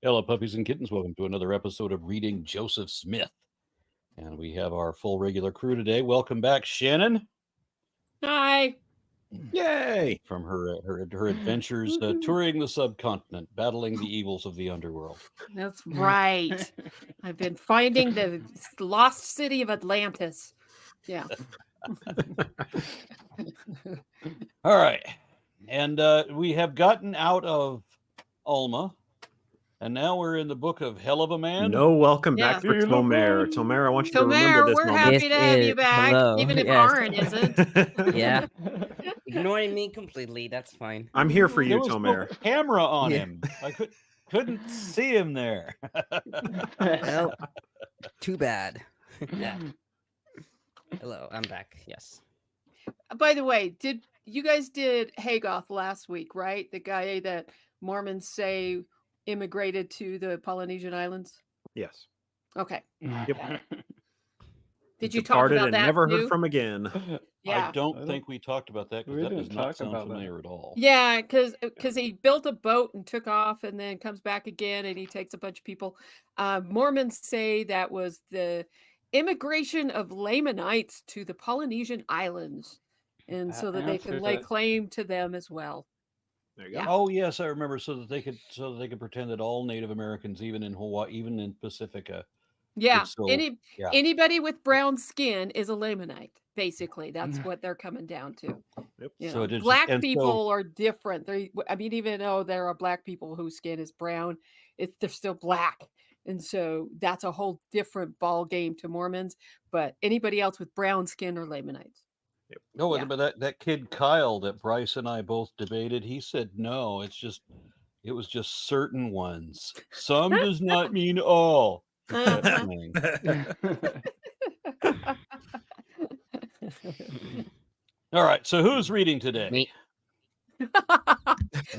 Hello, puppies and kittens. Welcome to another episode of Reading Joseph Smith. And we have our full regular crew today. Welcome back, Shannon. Hi. Yay! From her adventures touring the subcontinent, battling the evils of the underworld. That's right. I've been finding the lost city of Atlantis. Yeah. All right. And we have gotten out of Alma. And now we're in the book of Hell of a Man. No welcome Yeah. back for Tomer. Tomer, I want you to remember Tomer, this we're moment. happy to have you back, hello. even if Yes. Aaron isn't. Yeah. Ignoring me completely. That's fine. I'm here for you, There was Tomer. no camera on Yeah. him. I couldn't see him there. Well, too bad. Yeah. Hello, I'm back. Yes. By the way, you guys did Hagoth last week, right? The guy that Mormons say immigrated to the Polynesian Islands? Yes. Okay. Yep. Did you talk Departed about and that never too? heard from again. Yeah. I don't think we talked about that we because that didn't does not talk sound about that. familiar at all. Yeah, because he built a boat and took off and then comes back again and he takes a bunch of people. Mormons say that was the immigration of Lamanites to the Polynesian Islands, and so that they can answers lay it. claim to them as well. There you go. Yeah. Oh yes, I remember. So that they could pretend that all Native Americans, even in Hawaii, even in Pacifica, Yeah, could still, yeah. anybody with brown skin is a Lamanite. Basically, that's what they're coming down to. Yep. You So know, it is- black and so- people are different. I mean, even though there are black people whose skin is brown, they're still black, and so that's a whole different ball game to Mormons. But anybody else with brown skin are Lamanites. No, Yeah. but that kid Kyle that Bryce and I both debated, he said no. It was just certain ones. Some does not mean all. Kept Uh-huh. saying. All right. So who's reading today? Me. That's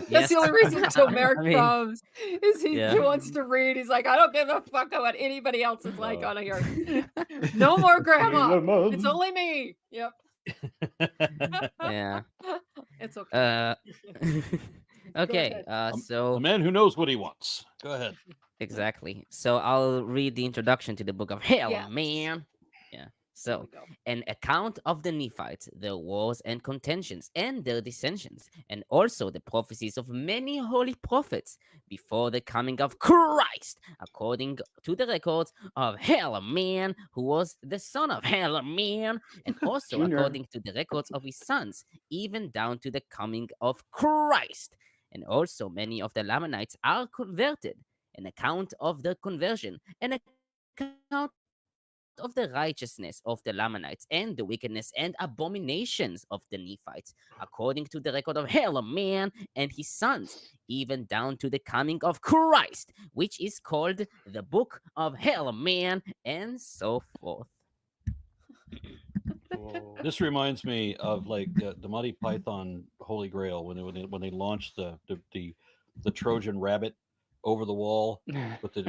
Yes. the only reason Tomer I mean, comes is he yeah. wants to read. He's like, I don't give a fuck what anybody else is like Oh. on here. No more grandma. Helaman. It's only me. Yep. Yeah. It's okay. Okay. ahead. So A man who knows what he wants. Go ahead. exactly. So I'll read the introduction to the book of Hell, Yeah. man. Yeah. There So we go. an account of the Nephites, their wars and contentions, and their dissensions, and also the prophecies of many holy prophets before the coming of Christ, according to the records of Helaman, who was the son of Helaman, and also Junior. according to the records of his sons, even down to the coming of Christ. And also many of the Lamanites are converted, an account of their conversion, an account of the righteousness of the Lamanites and the wickedness and abominations of the Nephites, according to the record of Helaman and his sons, even down to the coming of Christ, which is called the Book of Helaman, and so forth. This reminds me of like the Monty Python Holy Grail when they launched the Trojan rabbit over the wall with the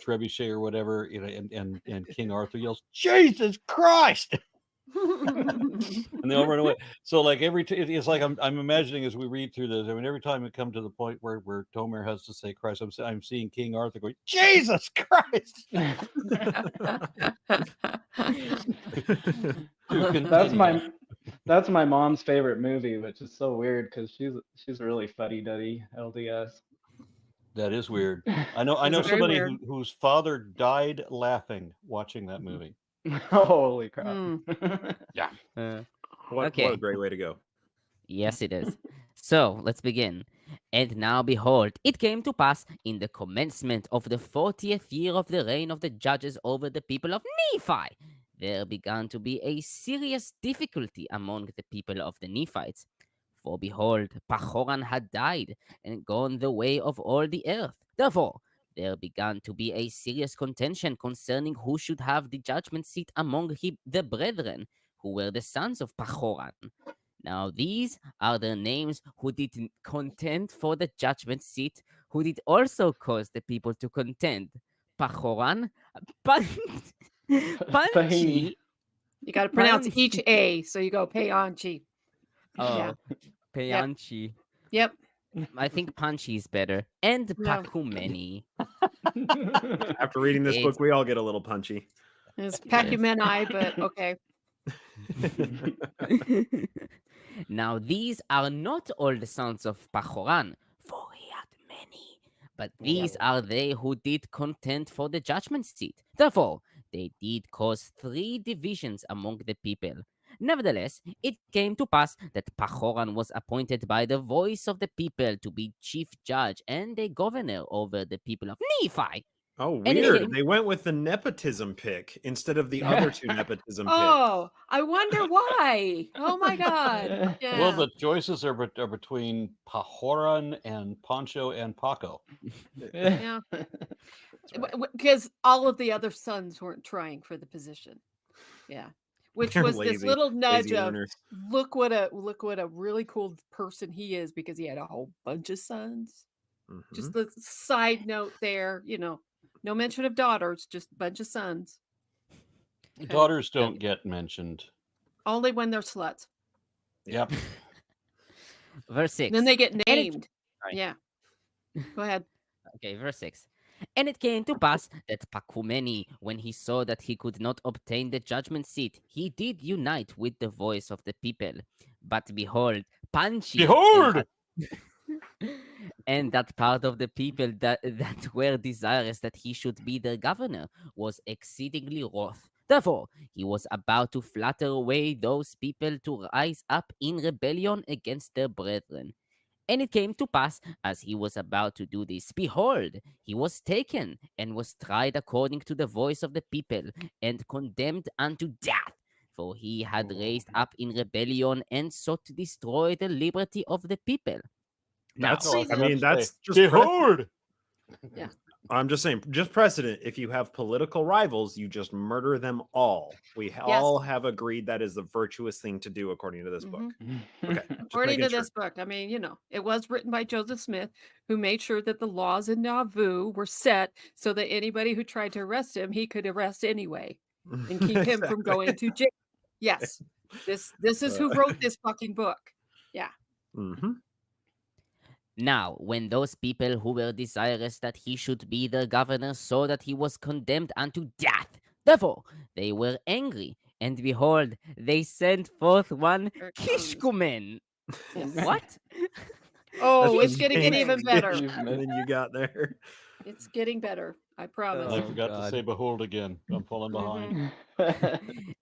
trebuchet or whatever, you know, and King Arthur yells, "Jesus Christ!" and they all run away. So like it's like I'm imagining as we read through this. I mean, every time we come to the point where Tomer has to say Christ, I'm seeing King Arthur going, "Jesus Christ!" That's my mom's favorite movie, which is so weird because she's really fuddy-duddy LDS. That is weird. I know It's very somebody weird. whose father died laughing watching that movie. Holy crap! What Okay. a great way to go. Yes, it is. So let's begin. And now behold, it came to pass in the commencement of the 40th year of the reign of the judges over the people of Nephi, there began to be a serious difficulty among the people of the Nephites. For behold, Pahoran had died and gone the way of all the earth. Therefore, there began to be a serious contention concerning who should have the judgment seat among the brethren, who were the sons of Pahoran. Now these are the names who did contend for the judgment seat, who did also cause the people to contend. Pahoran, Panchi. You got to pronounce Panchi. each A, so you go Payanchi. Oh, Yeah. Payanchi. Yep. I think Punchy is better. And No. Pakumeni. After reading this It's- book, we all get a little punchy. It's Pacumeni, but okay. Now, these are not all the sons of Pahoran, for he had many, but these are they who did contend for the judgment seat. Therefore, they did cause 3 divisions among the people. Nevertheless, it came to pass that Pahoran was appointed by the voice of the people to be chief judge and a governor over the people of Nephi. Oh, And it weird. came- They went with the nepotism pick instead of the other 2 nepotism picks. Oh, I wonder why. Oh my God. Yeah. Well, the choices are between Pahoran and Pancho and Paco. Yeah. Because all of the other sons weren't trying for the position. Yeah. Which They're was this lazy- little nudge lazy of learners. look what a really cool person he is because he had a whole bunch of sons. Just Mhm. the side note there, no mention of daughters, just a bunch of sons. Okay. Daughters don't get mentioned. Only when they're sluts. Yep. Verse 6. Then they get it- named. Sorry. Yeah. Go ahead. Okay, verse 6. And it came to pass that Pakumeni, when he saw that he could not obtain the judgment seat, he did unite with the voice of the people. But behold, Panchi Behold! and that part of the people that were desirous that he should be their governor was exceedingly wroth. Therefore, he was about to flatter away those people to rise up in rebellion against their brethren. And it came to pass, as he was about to do this, behold, he was taken and was tried according to the voice of the people and condemned unto death. For he had raised up in rebellion and sought to destroy the liberty of the people. Now, That's, Treason. I mean, that's just Behold! I'm just saying, just precedent. If you have political rivals, you just murder them all. We all have agreed that is the virtuous thing to do, according to this book. Okay, just According making to sure. this book, I mean, it was written by Joseph Smith, who made sure that the laws in Nauvoo were set so that anybody who tried to arrest him, he could arrest anyway and keep him from Exactly. going to jail. Yes, this is who wrote this fucking book. Yeah. Mhm. Now, when those people who were desirous that he should be their governor saw that he was condemned unto death, therefore they were angry, and behold, they sent forth one Here it comes. Kishkumen. Yes. What? Oh, That's it's the getting same even better. than you got there. It's getting better. I promise. I Oh, forgot to God. say behold again. I'm falling behind.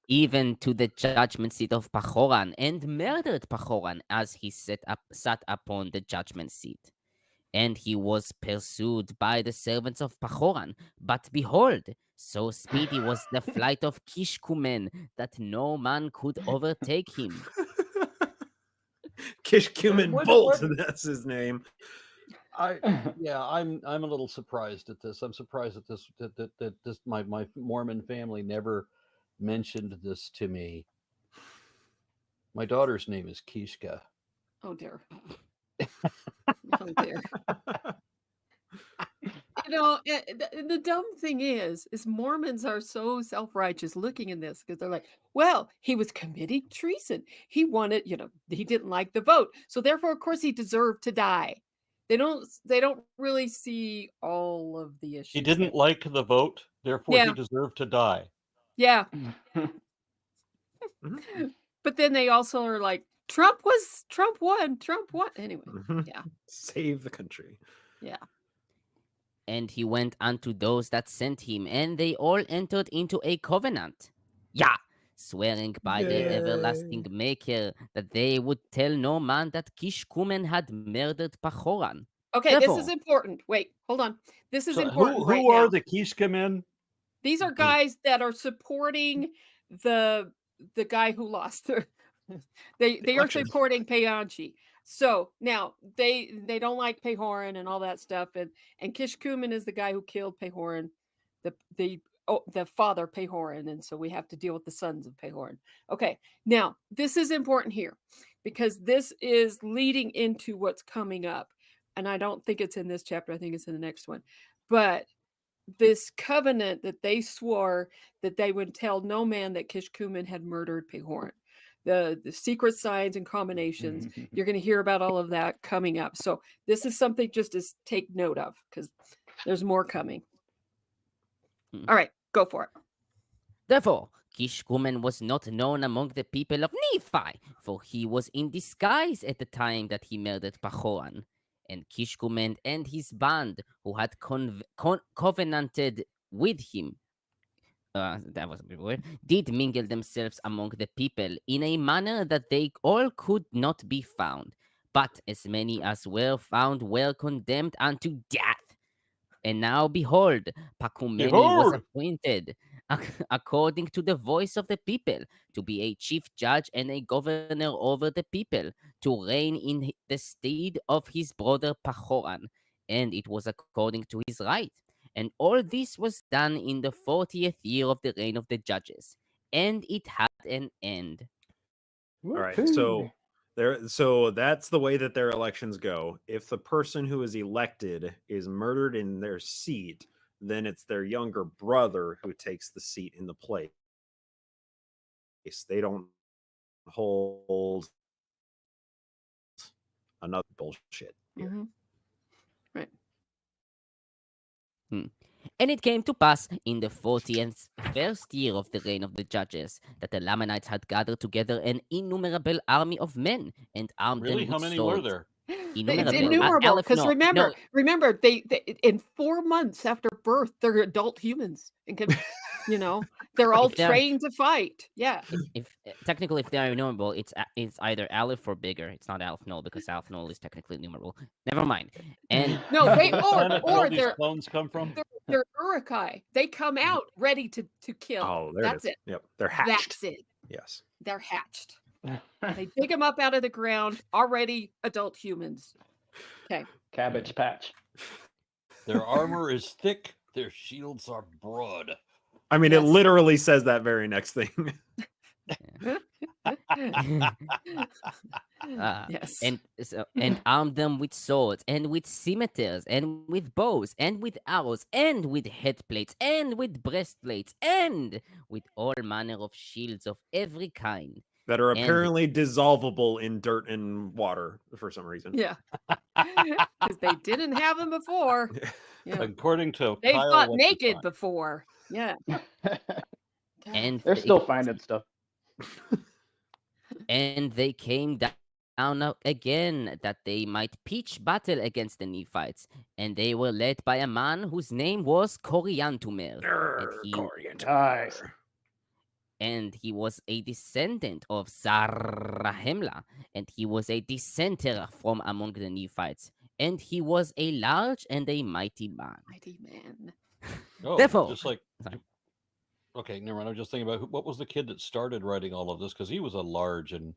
Even to the judgment seat of Pahoran, and murdered Pahoran as he sat upon the judgment seat. And he was pursued by the servants of Pahoran. But behold, so speedy was the flight of Kishkumen that no man could overtake him. Kishkumen What- Bolt, what- that's his name. I'm a little surprised at this. I'm surprised at this that this my Mormon family never mentioned this to me. My daughter's name is Kishka. Oh dear. Oh dear. The dumb thing is Mormons are so self-righteous looking in this because they're like, well, he was committing treason. He wanted, he didn't like the vote. So therefore, of course, he deserved to die. They don't really see all of the issues. He didn't like the vote, therefore Yeah. he deserved to die. Yeah. Mhm. But then they also are like, Trump won. Anyway, Mhm. yeah. Save the country. Yeah. And he went unto those that sent him, and they all entered into a covenant. Yeah, swearing by their everlasting maker that they would tell no man that Kishkumen had murdered Pahoran. Okay, this is Therefore- important. Wait, hold on. This is So important who right are now. the Kishka men? These are guys that are supporting the guy who lost. They are election. supporting Payanchi. So now they don't like Pahoran and all that stuff, and Kishkumen is the guy who killed Pahoran, the father Pahoran, and so we have to deal with the sons of Pahoran. Okay, now this is important here because this is leading into what's coming up, and I don't think it's in this chapter. I think it's in the next one, but this covenant that they swore that they would tell no man that Kishkumen had murdered Pahoran. the secret signs and combinations. You're going to hear about all of that coming up. So this is something just to take note of, because there's more coming. All right, go for it. Therefore, Kishkumen was not known among the people of Nephi, for he was in disguise at the time that he murdered Pahoran. And Kishkumen and his band, who had covenanted with him, that was a bit weird, did mingle themselves among the people in a manner that they all could not be found. But as many as were found were condemned unto death. And now behold, Pakumeni was appointed, according to the voice of the people, to be a chief judge and a governor over the people, to reign in the stead of his brother Pahoran. And it was according to his right. And all this was done in the 40th year of the reign of the judges. And it had an end. All right, so that's the way that their elections go. If the person who is elected is murdered in their seat, then it's their younger brother who takes the seat in the place. They don't hold another bullshit here. Mm-hmm. Right. And it came to pass in the 41st year of the reign of the judges that the Lamanites had gathered together an innumerable army of men and armed them with How many swords. were there? It's innumerable, because remember, they in 4 months after birth, they're adult humans and can, they're all trained to fight. Yeah. If technically, if they are innumerable, it's either Aleph or bigger. It's not Aleph Null, because Aleph Null is technically numerable. Never mind. And no, or these clones come from? They're Urukai. They come out ready to kill. Oh, that's it. Yep, they're hatched. That's it. Yes, they're hatched. They dig them up out of the ground, already adult humans. Okay. Cabbage Patch. Their armor is thick. Their shields are broad. I mean, Yes. It literally says that very next thing. Yes. And armed them with swords, and with scimitars, and with bows, and with arrows, and with headplates, and with breastplates, and with all manner of shields of every kind. That are apparently dissolvable in dirt and water for some reason. Yeah. Because they didn't have them before. Yeah. According to they Kyle, fought naked before. Yeah. And they're still finding stuff. And they came down again that they might pitch battle against the Nephites. And they were led by a man whose name was Coriantumr. Nice. And he was a descendant of Zarahemla, and he was a dissenter from among the Nephites, and he was a large and a mighty man. Mighty man. Oh, Therefore, just like... Okay, never mind. I was just thinking about what was the kid that started writing all of this, because he was a large and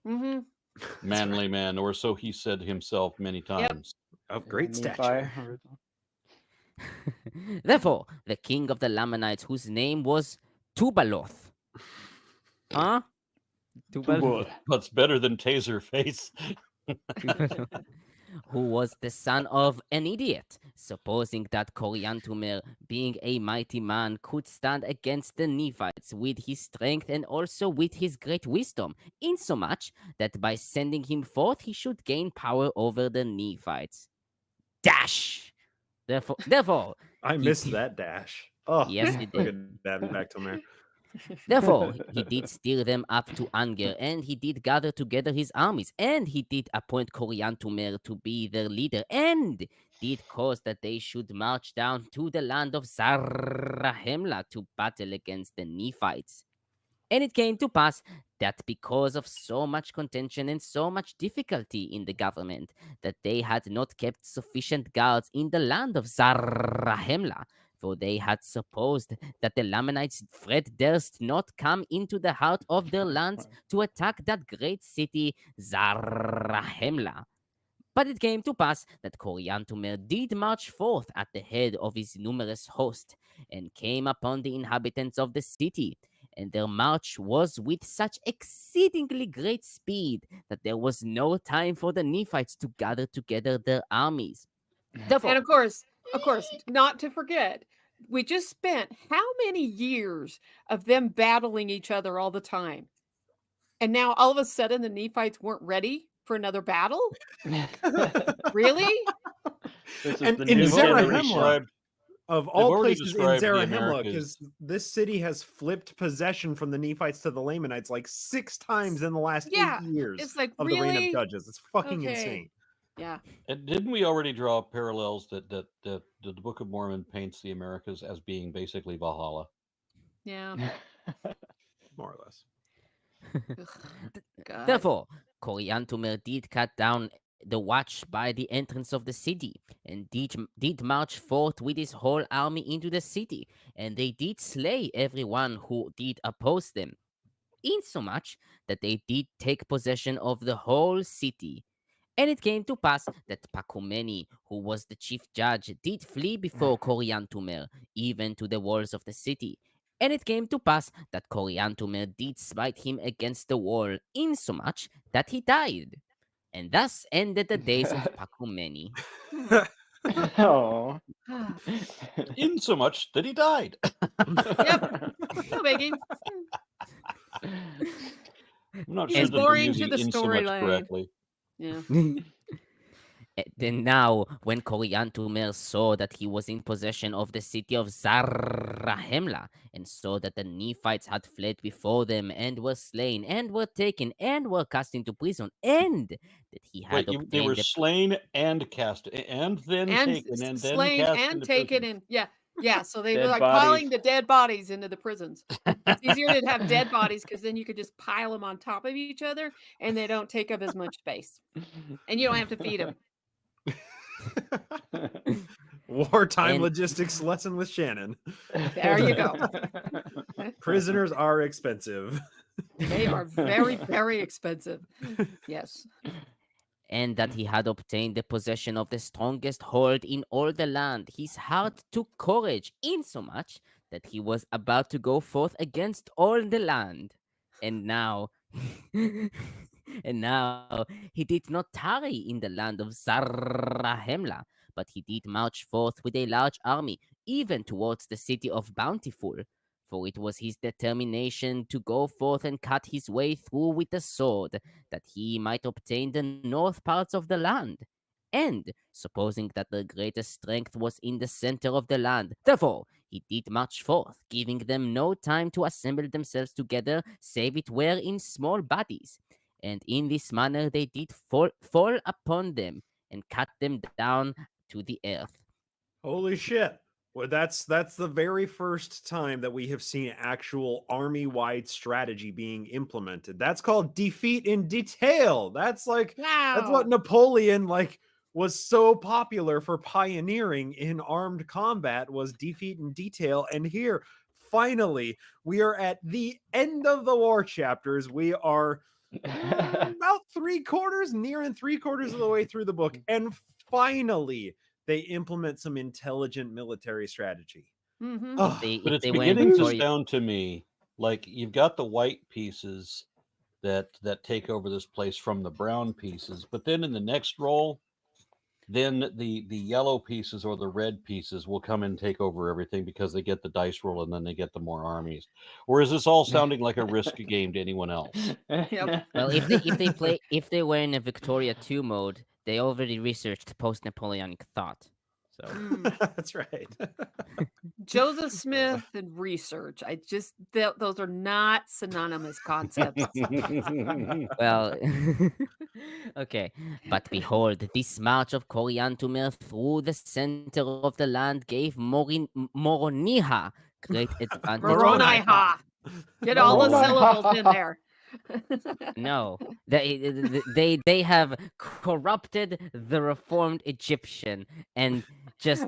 manly man, or so he said himself many times. Of great stature. Therefore, the king of the Lamanites, whose name was Tubaloth. Huh? What's better than Taserface? Who was the son of an idiot, supposing that Coriantumr, being a mighty man, could stand against the Nephites with his strength and also with his great wisdom, insomuch that by sending him forth he should gain power over the Nephites. Dash! Therefore I missed that dash. Oh, yes, he did. Look at back to there. Therefore, he did stir them up to anger, and he did gather together his armies, and he did appoint Coriantumr to be their leader, and did cause that they should march down to the land of Zarahemla to battle against the Nephites. And it came to pass that because of so much contention and so much difficulty in the government, that they had not kept sufficient guards in the land of Zarahemla, for they had supposed that the Lamanites' threat durst not come into the heart of their lands to attack that great city, Zarahemla. But it came to pass that Coriantumr did march forth at the head of his numerous host, and came upon the inhabitants of the city, and their march was with such exceedingly great speed that there was no time for the Nephites to gather together their armies. Therefore, and of course, not to forget, we just spent how many years of them battling each other all the time? And now all of a sudden the Nephites weren't ready for another battle? Really? This is And the in new Zarahemla, generation. of They've all already places in described the Zarahemla, Americas. because this city has flipped possession from the Nephites to the Lamanites like 6 times in the last Yeah, 8 years it's like, of the reign of really? judges. It's fucking Okay. insane. Yeah. And didn't we already draw parallels that the Book of Mormon paints the Americas as being basically Valhalla? Yeah. More or less. Ugh, God. Therefore, Coriantumr did cut down the watch by the entrance of the city, and did march forth with his whole army into the city, and they did slay everyone who did oppose them, insomuch that they did take possession of the whole city. And it came to pass that Pacumeni, who was the chief judge, did flee before Coriantumr, even to the walls of the city. And it came to pass that Coriantumr did smite him against the wall, insomuch that he died. And thus ended the days of Pacumeni. Oh. In so much that he died. Yep. No biggie. I'm not He sure was that they're boring using to the in so much storyline. correctly. Yeah. Then now, when Coriantumr saw that he was in possession of the city of Zarahemla, and saw that the Nephites had fled before them, and were slain, and were taken, and were cast into prison, and that he had Wait, they were obtained the slain and cast, and then And taken, and then slain cast and into taken prison. and yeah. So they were Dead like bodies. piling the dead bodies into the prisons. It's easier to have dead bodies because then you could just pile them on top of each other and they don't take up as much space. And you don't have to feed them. Wartime And- logistics lesson with Shannon. There you go. Prisoners are expensive. They are very, very expensive. Yes. and that he had obtained the possession of the strongest hold in all the land. His heart took courage, insomuch that he was about to go forth against all the land. And now, and now he did not tarry in the land of Zarahemla, but he did march forth with a large army, even towards the city of Bountiful. For it was his determination to go forth and cut his way through with the sword, that he might obtain the north parts of the land. And supposing that the greatest strength was in the center of the land, therefore he did march forth, giving them no time to assemble themselves together, save it were in small bodies. And in this manner they did fall upon them, and cut them down to the earth. Holy shit. Well, that's the very first time that we have seen actual army-wide strategy being implemented. That's called defeat in detail. That's like that's what Wow. Napoleon was so popular for pioneering in armed combat, was defeat in detail. And here, finally, we are at the end of the war chapters. We are about 3/4, nearing 3/4 of the way through the book, and finally they implement some intelligent military strategy. Mm-hmm. Ugh. But If it's they went beginning to for sound to me like you've got the white pieces that take over this place from the brown pieces, but then in the next roll, then the yellow pieces or the red pieces will come and take over everything because they get the dice roll and then they get the more armies. Or is this all sounding like a risk game to anyone else? Yep. Well, if they were in a Victoria 2 mode, they already researched post-Napoleonic thought. So That's right. Joseph Smith and research. Those are not synonymous concepts. well, okay. But behold, this march of Coriantumr through the center of the land gave Moroniha great advantage. Moroniha. Get all the Moroni. syllables in there. No, they have corrupted the reformed Egyptian and just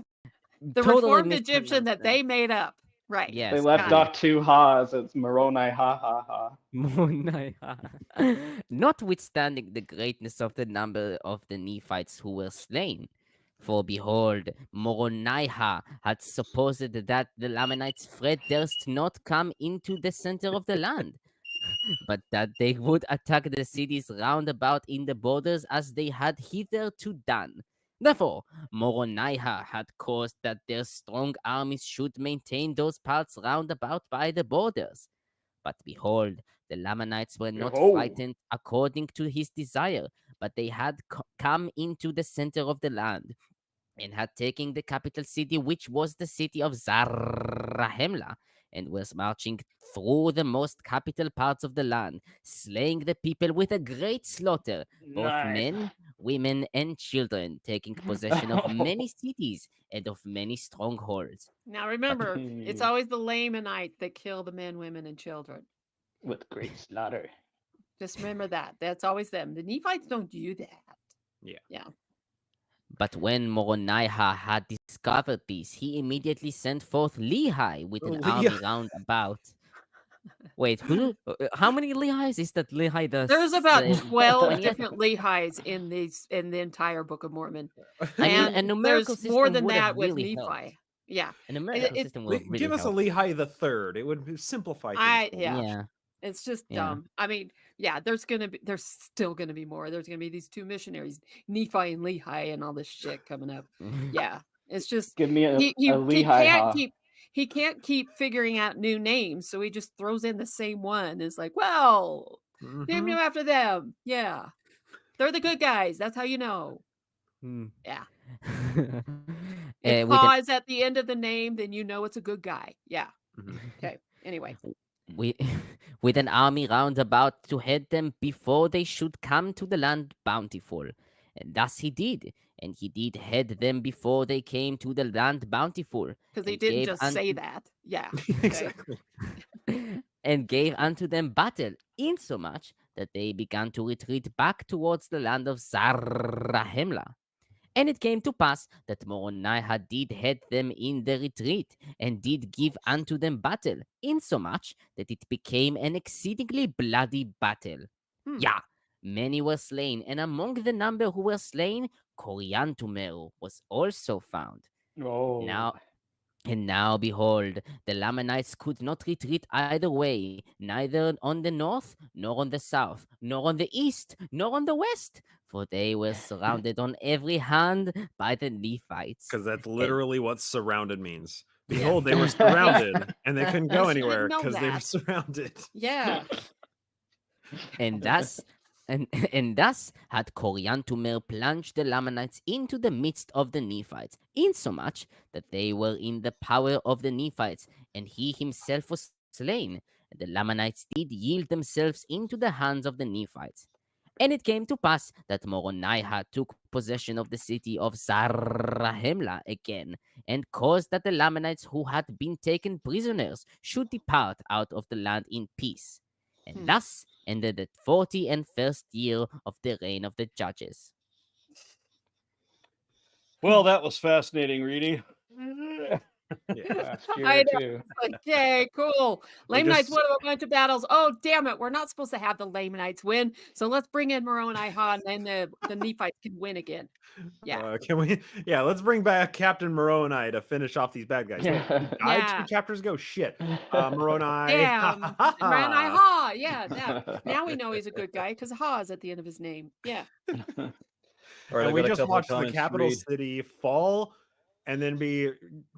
The totally reformed Egyptian that mispronounced they made up. Right. Yes, They left got it. off 2 ha's. It's Moroni ha ha ha. Moroniha. Notwithstanding the greatness of the number of the Nephites who were slain. For behold, Moroniha had supposed that the Lamanites fled durst not come into the center of the land, but that they would attack the cities round about in the borders as they had hitherto done. Therefore, Moroniha had caused that their strong armies should maintain those parts round about by the borders. But behold, the Lamanites were not Behold. frightened according to his desire, but they had come into the center of the land and had taken the capital city, which was the city of Zarahemla, and was marching through the most capital parts of the land, slaying the people with a great slaughter, both Nice. men, women, and children, taking possession of many cities and of many strongholds. Now remember, it's always the Lamanites that kill the men, women, and children. With great slaughter. Just remember that. That's always them. The Nephites don't do that. Yeah. But when Moronihah had discovered this, he immediately sent forth Lehi with an army round about. Wait, how many Lehis is that? Lehi There's about 12 20th? different Lehis in the entire Book of Mormon. I mean, And a numerical there's more system than would have that with really Nephi. helped. Yeah. A numerical it- system would have really Give us helped. a Lehi the Third. It would simplify things. for us. Yeah. It's just Yeah. dumb. I mean, yeah, there's still gonna be more. There's gonna be these two missionaries, Nephi and Lehi, and all this shit coming up. Yeah. It's just Give me a he Lehi. can't keep figuring out new names, so he just throws in the same one. It's like, well, name Mhm. you after them. Yeah. They're the good guys. That's how you know. Hmm. Yeah. Eh, If with, Pa is at the end of the name, then you know it's a good guy. Yeah. Mhm. Okay. Anyway. we, with an army round about to head them before they should come to the land bountiful. And thus he did. And he did head them before they came to the land bountiful. Because he and didn't gave just unto- say that. Yeah. Exactly. and gave unto them battle, insomuch that they began to retreat back towards the land of Zarahemla. And it came to pass that Moronihah did head them in the retreat, and did give unto them battle, insomuch that it became an exceedingly bloody battle. Hmm. Yeah, many were slain, and among the number who were slain, Coriantumr was also found. Oh. Now behold, the Lamanites could not retreat either way, neither on the north, nor on the south, nor on the east, nor on the west, for they were surrounded on every hand by the Nephites. Because that's literally what surrounded means. Yeah. Behold, they were surrounded and they couldn't go Yes, you didn't anywhere know because they were that. surrounded. Yeah. And thus, and thus had Coriantumr plunged the Lamanites into the midst of the Nephites, insomuch that they were in the power of the Nephites, and he himself was slain. And the Lamanites did yield themselves into the hands of the Nephites. And it came to pass that Moronihah took possession of the city of Zarahemla again, and caused that the Lamanites who had been taken prisoners should depart out of the land in peace. And thus ended the 41st year of the reign of the judges. Well, that was fascinating reading. Last I year know. too. Okay, cool. We Lamanites just- won a bunch of battles. Oh, damn it. We're not supposed to have the Lamanites win. So let's bring in Moronihah, and then the Nephites can win again. Yeah. Can we? Yeah, let's bring back Captain Moroni to finish off these bad guys. He died Yeah. 2 chapters ago. Shit. Moroni. Damn. Moronihah. Yeah. Now we know he's a good guy because Ha is at the end of his name. Yeah. All right, And I we got a just couple of watched the comments to capital read. city fall and then be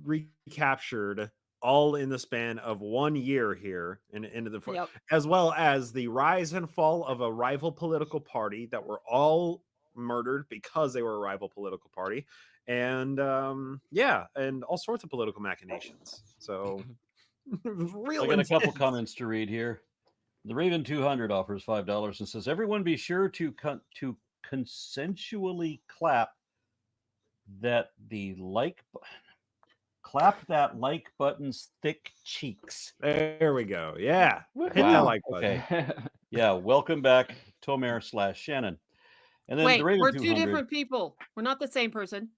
recaptured all in the span of 1 year here and into the Yep. as well as the rise and fall of a rival political party that were all murdered because they were a rival political party, and and all sorts of political machinations. So it was real I got a couple intense. comments to read here. The Raven 200 offers $5 and says, "Everyone, be sure to consensually clap that button's thick cheeks." There we go. Yeah, hit that Wow. like button. Okay. Yeah. Welcome back, Tomer / Shannon. And then Wait, the Raven we're 200. two different people. We're not the same person.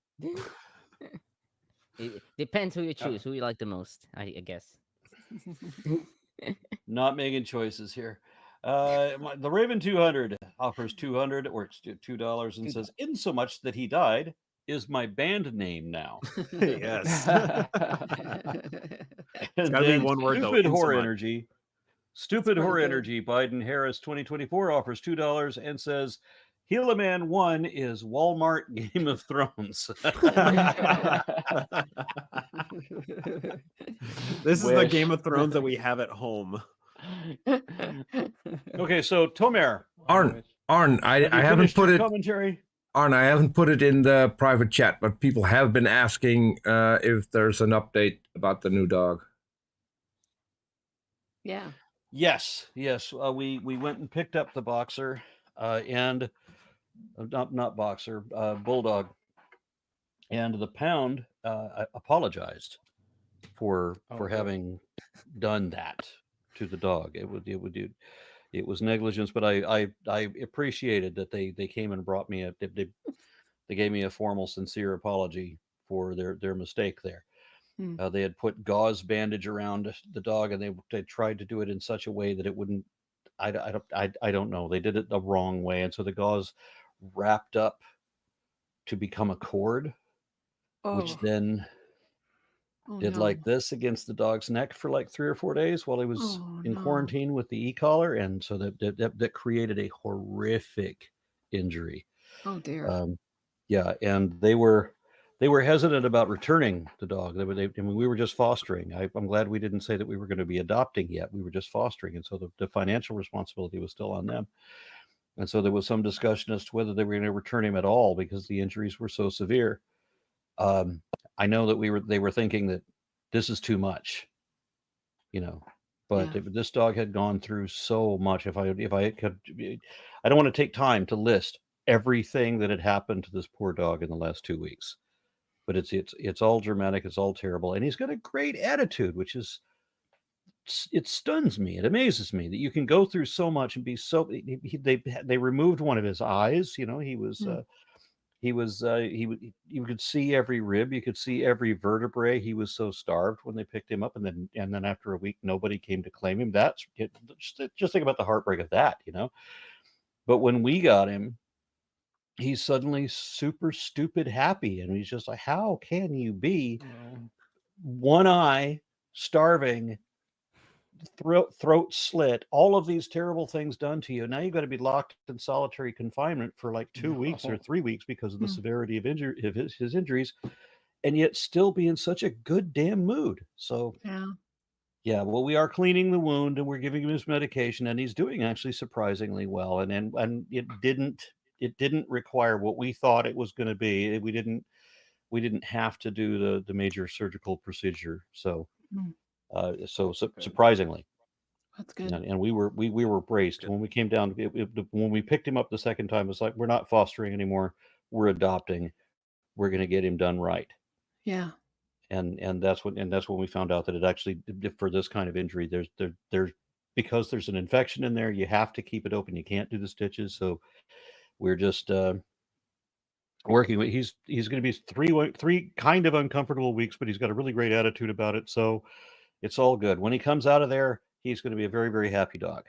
It depends who you choose, who you like the most, I guess. Not making choices here. The Raven 200 offers 200 or $2 and says, "In so much that he died is my band name now." Yes. And gotta be then one word, though, Stupid in so Horror much. Energy. Stupid pretty Horror good. Energy Biden Harris 2024 offers $2 and says, "Helaman 1 is Walmart Game of Thrones." This is the Wish. Game of Thrones that we have at home. Okay, so Tomer, Arn, I have you haven't finished put your it. commentary? Arn, I haven't put it in the private chat, but people have been asking if there's an update about the new dog. Yeah. Yes. We went and picked up the boxer and not boxer, bulldog, and the pound apologized for good. having done that to the dog. It was negligence, but I appreciated that they came and brought me they gave me a formal, sincere apology for their mistake there. They had put gauze bandage around the dog, and they tried to do it in such a way that it wouldn't. I don't know. They did it the wrong way, and so the gauze wrapped up to become a cord, which then did like this against the dog's neck for like 3 or 4 days while he was in quarantine with the e-collar, and so that created a horrific injury. Oh dear. Yeah, and they were hesitant about returning the dog. I mean, we were just fostering. I'm glad we didn't say that we were going to be adopting yet. We were just fostering, and so the financial responsibility was still on them. And so there was some discussion as to whether they were going to return him at all because the injuries were so severe. I know that they were thinking that this is too much, but this dog had gone through so much. If I could, I don't want to take time to list everything that had happened to this poor dog in the last 2 weeks, but it's all dramatic. It's all terrible. And he's got a great attitude, which is, it stuns me. It amazes me that you can go through so much and be so, they removed one of his eyes. He was, you could see every rib, you could see every vertebrae. He was so starved when they picked him up, and then after a week nobody came to claim him. Just think about the heartbreak of that, but when we got him, he's suddenly super stupid happy, and he's just like, how can you be one eye, starving, throat slit, all of these terrible things done to you? Now you've got to be locked in solitary confinement for like 2 weeks or 3 weeks because of the severity of his injuries, and yet still be in such a good damn mood. So well, we are cleaning the wound and we're giving him his medication, and he's doing actually surprisingly well. And it didn't require what we thought it was going to be. We didn't have to do the major surgical procedure. So surprisingly, that's good. And we were braced when we came down. When we picked him up the second time, it's like, we're not fostering anymore. We're adopting. We're going to get him done right. Yeah. And that's when we found out that it actually, for this kind of injury, there's because there's an infection in there, you have to keep it open. You can't do the stitches. So we're just working with. He's going to be three kind of uncomfortable weeks, but he's got a really great attitude about it. So it's all good. When he comes out of there, he's going to be a very, very happy dog.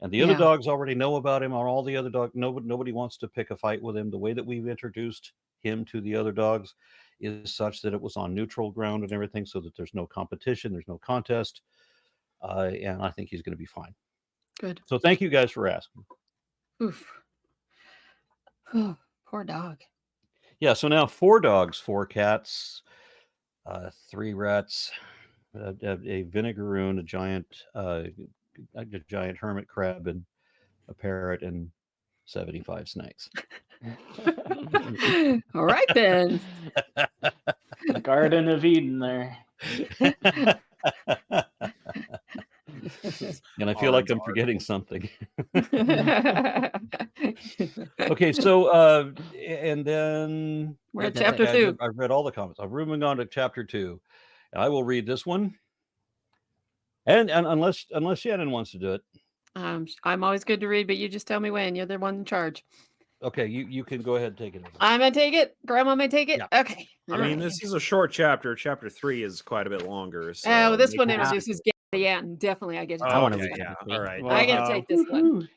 And the other dogs already know about him. All the other dogs, nobody wants to pick a fight with him. The way that we've introduced him to the other dogs is such that it was on neutral ground and everything, so that there's no competition, there's no contest, and I think he's going to be fine. Good. So thank you guys for asking. Oof. Poor dog. Yeah. So now 4 dogs, 4 cats, 3 rats, a vinegaroon, a giant hermit crab, and a parrot, and 75 snakes. All right then. Garden of Eden there. And I feel like I'm forgetting something. Okay, so and then we're at chapter 2. I've read all the comments. I'm moving on to chapter 2, and I will read this one. And unless Shannon wants to do it, I'm always good to read, but you just tell me when. You're the one in charge. Okay, you can go ahead and take it. I'm gonna take it. Grandma may take it. Yeah. Okay. I mean, this is a short chapter. Chapter 3 is quite a bit longer. So this one introduces Gadianton. Definitely, I get to take want to this read one. All right. I get to take this one.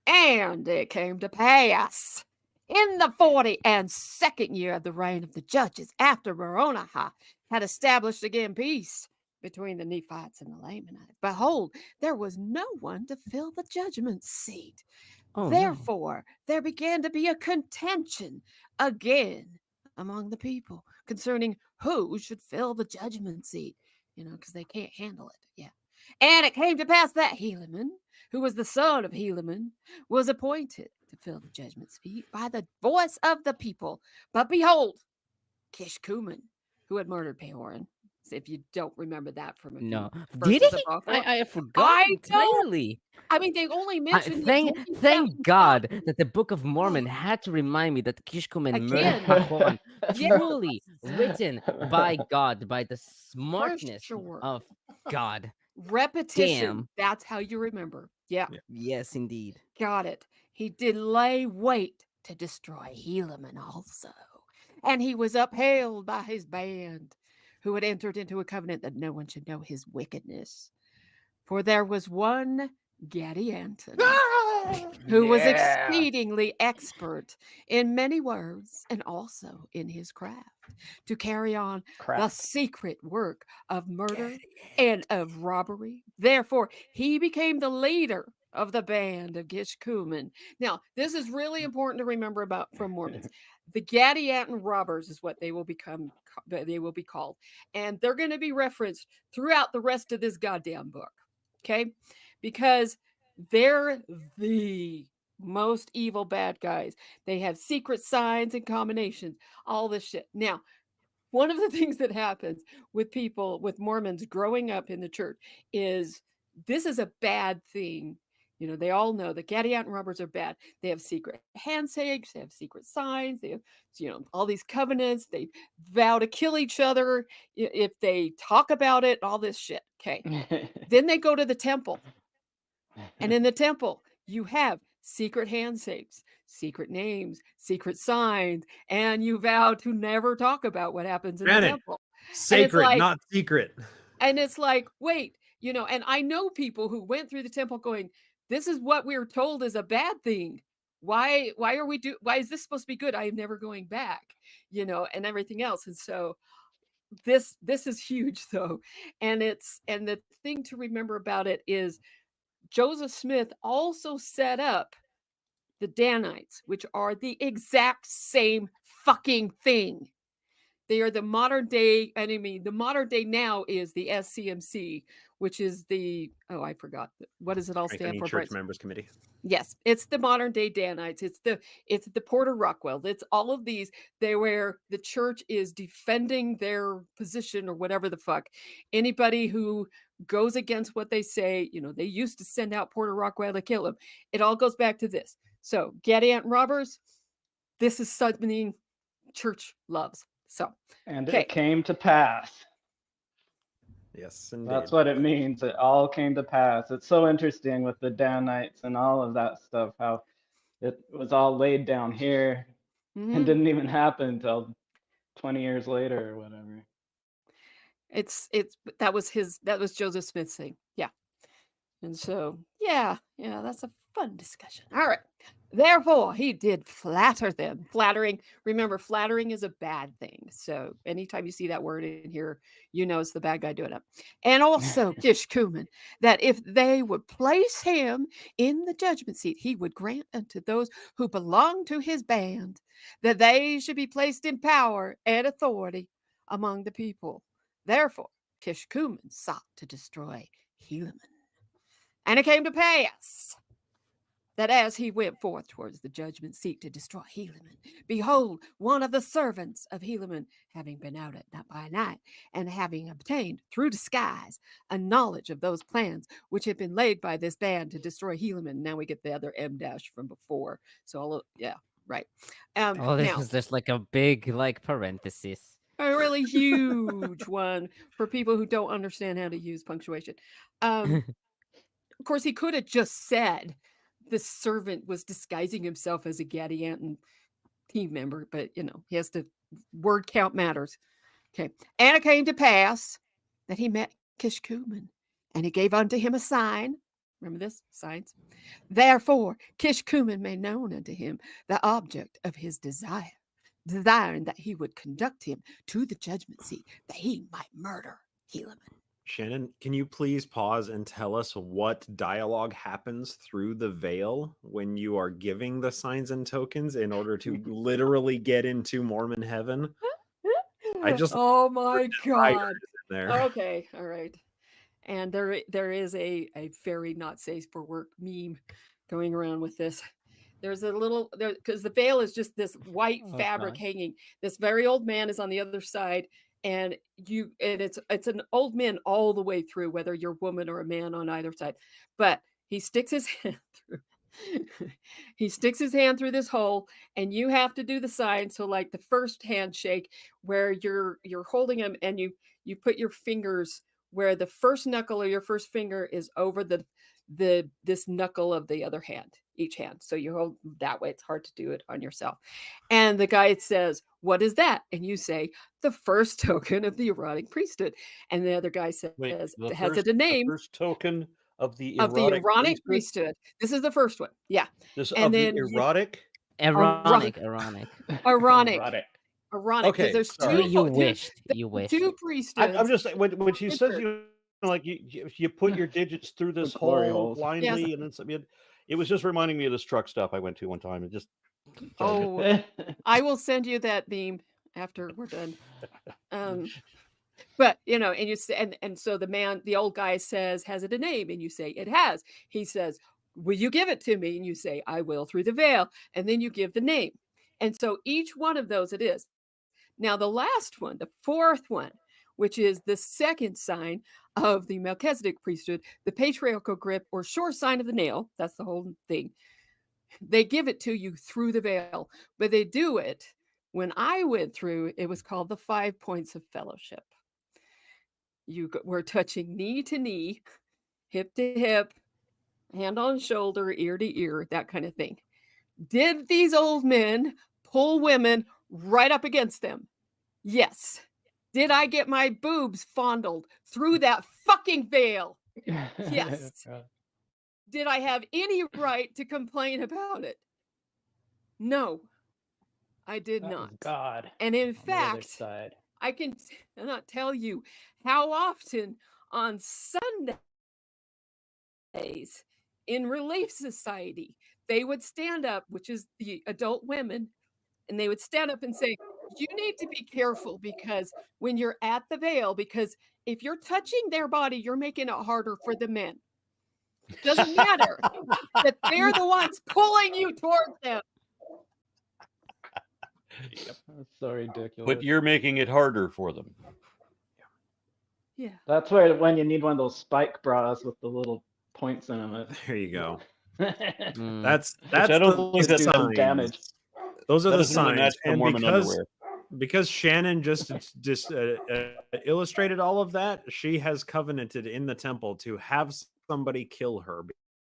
And it came to pass in the 42nd year of the reign of the judges, after Moroni had established again peace between the Nephites and the Lamanites, behold, there was no one to fill the judgment seat. Therefore, there began to be a contention again among the people concerning who should fill the judgment seat, because they can't handle it. Yeah. And it came to pass that Helaman, who was the son of Helaman, was appointed to fill the judgment seat by the voice of the people. But behold, Kishkumen, who had murdered Pahoran. If you don't remember that from a few No. Did verses he? above. I forgot I know. entirely. I mean, they only mentioned it Thank 20,000 God times. that the Book of Mormon had to remind me that Kishkumen murdered Again. Pahoran. Yeah. Truly written by God, by the For smartness sure. of God. Repetition. Damn. That's how you remember. Yeah. Yes, indeed. Got it. He did lay wait to destroy Helaman also. And he was upheld by his band, who had entered into a covenant that no one should know his wickedness. For there was one Gadianton, who was exceedingly expert in many words and also in his craft, to carry on the secret work of murder and of robbery. Therefore, he became the leader of the band of Gishkumen. Now, this is really important to remember about from Mormons. The Gadianton robbers is what they will become. They will be called, and they're going to be referenced throughout the rest of this goddamn book. Okay, because they're the most evil bad guys. They have secret signs and combinations, all this shit. Now, one of the things that happens with people, with Mormons growing up in the church, is this is a bad thing. You know, they all know that Gadianton robbers are bad. They have secret handshakes, they have secret signs, they have, all these covenants. They vow to kill each other if they talk about it, all this shit. Okay. Then they go to the temple. And in the temple, you have secret handshakes, secret names, secret signs, and you vow to never talk about what happens in the temple. Sacred, not secret. And it's like, wait, and I know people who went through the temple going, this is what we were told is a bad thing. Why is this supposed to be good? I am never going back, and everything else. And so this is huge though. And the thing to remember about it is Joseph Smith also set up the Danites, which are the exact same fucking thing. They are the modern day enemy. The modern day now is the SCMC, which is I forgot. What does it all stand for? Church Members Committee. Yes, it's the modern day Danites. It's the Porter Rockwells. It's all of these. They where the church is defending their position or whatever the fuck. Anybody who goes against what they say, they used to send out Porter Rockwell to kill him. It all goes back to this. So Gadianton robbers, this is something church loves. So and it came to pass. Yes, indeed. That's what it means. It all came to pass. It's so interesting with the Danites and all of that stuff, how it was all laid down here and didn't even happen until 20 years later or whatever. That was Joseph Smith's thing. Yeah. And so, yeah, that's a fun discussion. All right. Therefore, he did flatter them. Flattering, remember, flattering is a bad thing. So anytime you see that word in here, it's the bad guy doing it. And also, Kishkumen, that if they would place him in the judgment seat, he would grant unto those who belong to his band that they should be placed in power and authority among the people. Therefore, Kishkumen sought to destroy Helaman. And it came to pass that as he went forth towards the judgment seat to destroy Helaman, behold, one of the servants of Helaman, having been out at night by night, and having obtained through disguise a knowledge of those plans which had been laid by this band to destroy Helaman. Now we get the other M dash from before. So right. This was just like a big parenthesis. A really huge one for people who don't understand how to use punctuation. Of course, he could have just said the servant was disguising himself as a Gadianton team member, but he has to, word count matters. Okay. And it came to pass that he met Kishkumen, and he gave unto him a sign. Remember this? Signs. Therefore, Kishkumen made known unto him the object of his desire, desiring that he would conduct him to the judgment seat, that he might murder Helaman. Shannon, can you please pause and tell us what dialogue happens through the veil when you are giving the signs and tokens in order to literally get into Mormon heaven? Oh my God. There. Okay. All right. And there is a very not safe for work meme going around with this. There's a little there because the veil is just this white fabric hanging. This very old man is on the other side, and it's an old man all the way through, whether you're a woman or a man on either side. But he sticks his hand through. He sticks his hand through this hole, and you have to do the sign. So, like the first handshake, where you're holding him, and you put your fingers where the first knuckle of your first finger is over this knuckle of the other hand, each hand. So you hold that way. It's hard to do it on yourself. And the guy says, "What is that?" And you say, "The first token of the erotic priesthood." And the other guy says, "Has it a name?" The first token of the Of the erotic erotic priesthood. This is the first one. Yeah. This And of then the erotic. Ironic. Ironic. Because Okay, there's sorry. two. You wished. You wished. Two priesthoods. I'm just when she says like you put your digits through this glory hole holes. blindly, and then it was just reminding me of this truck stop I went to one time. And just Oh, I will send you that meme after we're done. But and you say, and so the old guy says, "Has it a name?" And you say, "It has." He says, "Will you give it to me?" And you say, "I will," through the veil. And then you give the name. And so each one of those it is. Now the last one, the fourth one, which is the second sign of the Melchizedek priesthood, the patriarchal grip or sure sign of the nail. That's the whole thing. They give it to you through the veil, but they do it. When I went through, it was called the 5 points of fellowship. We're touching knee to knee, hip to hip, hand on shoulder, ear to ear, that kind of thing. Did these old men pull women right up against them? Yes. Did I get my boobs fondled through that fucking veil? Yes. Did I have any right to complain about it? No, I did not. God. And in On the other fact, side. I cannot tell you how often on Sundays in Relief Society, they would stand up, which is the adult women, and they would stand up and say, "You need to be careful because when you're at the veil, because if you're touching their body, you're making it harder for the men. Doesn't matter that they're the ones pulling you towards them." That's so ridiculous. but you're making it harder for them. Yeah. That's where when you need one of those spike bras with the little points in them. There you go. Mm. That's I don't think do that's some damage. Those are That the doesn't really signs, match the and Mormon underwear. because Shannon just illustrated all of that, she has covenanted in the temple to have somebody kill her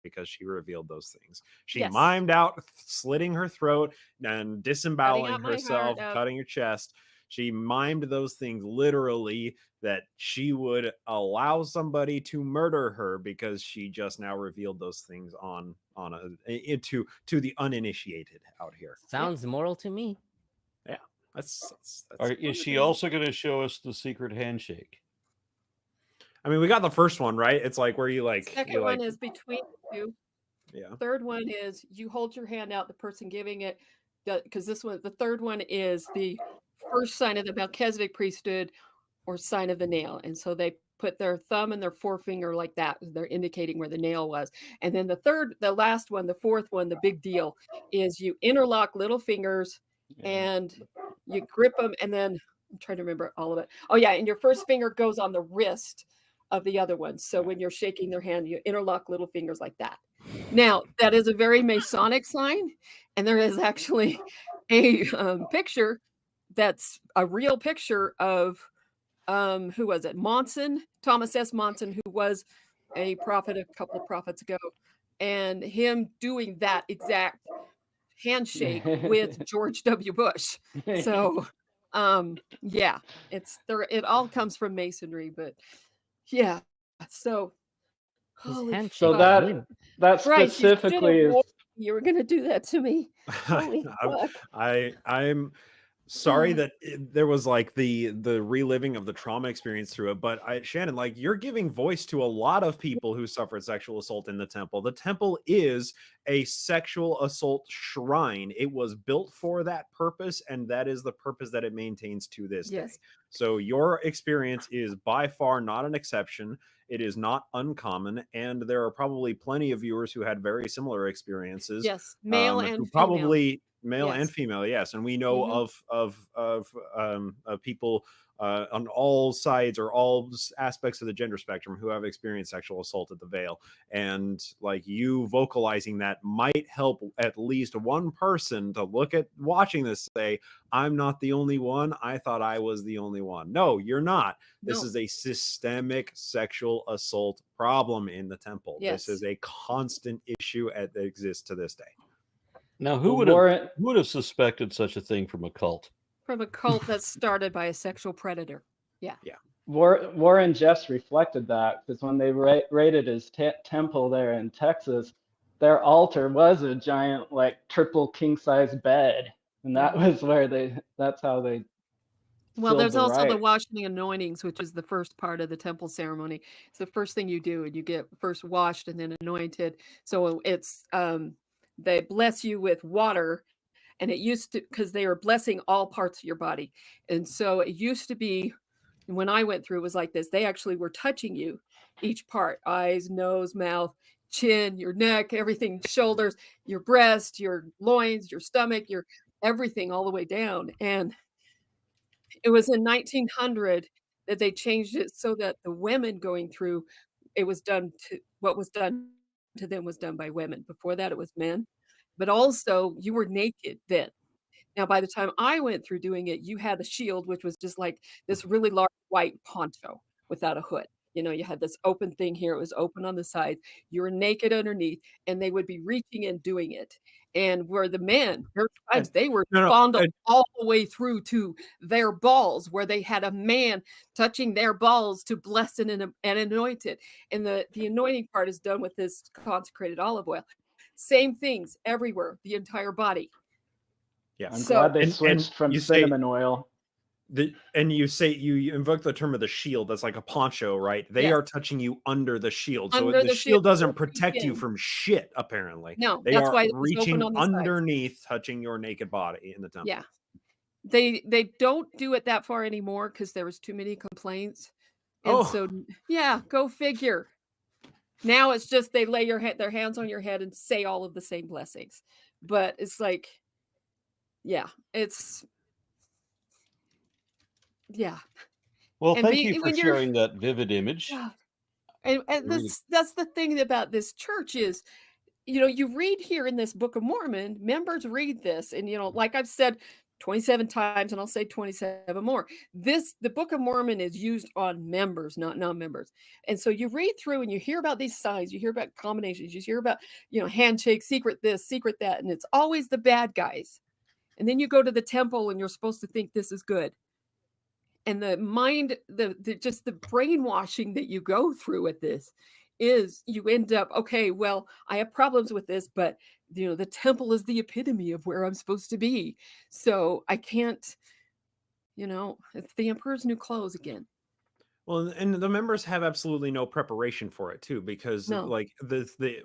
because she revealed those things. She Yes. mimed out slitting her throat and disemboweling out my herself, heart out. cutting her chest. She mimed those things literally, that she would allow somebody to murder her because she just now revealed those things to the uninitiated out here. Sounds moral to me. Yeah, that's Is she also going to show us the secret handshake? I mean, we got the first one, right? It's like where you like. Second one is between the two. Yeah. Third one is you hold your hand out, the person giving it, because the third one is the first sign of the Melchizedek priesthood or sign of the nail. And so they put their thumb and their forefinger like that. They're indicating where the nail was. And then the last one, the fourth one, the big deal is you interlock little fingers and you grip them. And then I'm trying to remember all of it. Oh yeah. And your first finger goes on the wrist of the other one. So when you're shaking their hand, you interlock little fingers like that. Now, that is a very Masonic sign, and there is actually a picture that's a real picture of, who was it? Monson, Thomas S. Monson, who was a prophet a couple of prophets ago, and him doing that exact handshake with George W. Bush. So, yeah, it all comes from Masonry, but yeah, so holy handshake So fuck. that Bryce, you should have specifically is warned me you were going to do that to me. Holy fuck. I'm sorry that there was like the reliving of the trauma experience through it, but Shannon, like, you're giving voice to a lot of people who suffered sexual assault in the temple. The temple is a sexual assault shrine. It was built for that purpose, and that is the purpose that it maintains to this day. So your experience is by far not an exception. It is not uncommon, and there are probably plenty of viewers who had very similar experiences. Yes, male and who female. probably male and Yes. female, yes, and we know of people on all sides or all aspects of the gender spectrum who have experienced sexual assault at the Veil, and like you vocalizing that might help at least one person to look at watching this, say, I'm not the only one. I thought I was the only one. No, you're not. This No. is a systemic sexual assault problem in the temple. Yes. This is a constant issue that exists to this day. Now, who Well, would have suspected such a thing from a cult? From a cult that's started by a sexual predator. Yeah. Warren Jeffs reflected that, because when they raided his temple there in Texas, their altar was a giant, like, triple king-size bed, and that was where that's how they. Well, there's also the right. washing anointings, which is the first part of the temple ceremony. It's the first thing you do, and you get first washed and then anointed. So it's they bless you with water, and it used to, because they are blessing all parts of your body, and so it used to be, when I went through, it was like this. They actually were touching you, each part: eyes, nose, mouth, chin, your neck, everything, shoulders, your breast, your loins, your stomach, your everything, all the way down. And it was in 1900 that they changed it so that the women going through, it was done to, what was done to them was done by women. Before that, it was men. But also, you were naked then. Now, by the time I went through doing it, you had a shield, which was just like this really large white poncho without a hood. You had this open thing here. It was open on the side. You were naked underneath, and they would be reaching and doing it. And where the men, their tribes, they were fondled all the way through to their balls, where they had a man touching their balls to bless and anoint it. And the anointing part is done with this consecrated olive oil. Same things everywhere, the entire body. Yeah, I'm glad they switched from cinnamon oil. And you say you invoke the term of the shield. That's like a poncho, right? They are touching you under the shield, so the shield doesn't protect you from shit. Apparently, no. They that's are why reaching underneath, touching your naked body in the temple. Yeah, they don't do it that far anymore because there was too many complaints, and so yeah, go figure. Now it's just they lay their hands on your head and say all of the same blessings, but it's like, yeah, it's. Yeah. Well, thank you for sharing that vivid image. Yeah. And that's the thing about this church is, you read here in this Book of Mormon, members read this, and like I've said 27 times, and I'll say 27 more. The Book of Mormon is used on members, not non-members. And so you read through and you hear about these signs, you hear about combinations, you hear about, handshake, secret this, secret that, and it's always the bad guys. And then you go to the temple and you're supposed to think this is good. And the mind, just the brainwashing that you go through with this is you end up, okay, well, I have problems with this, but the temple is the epitome of where I'm supposed to be. So I can't, it's the emperor's new clothes again. Well, and the members have absolutely no preparation for it too, because like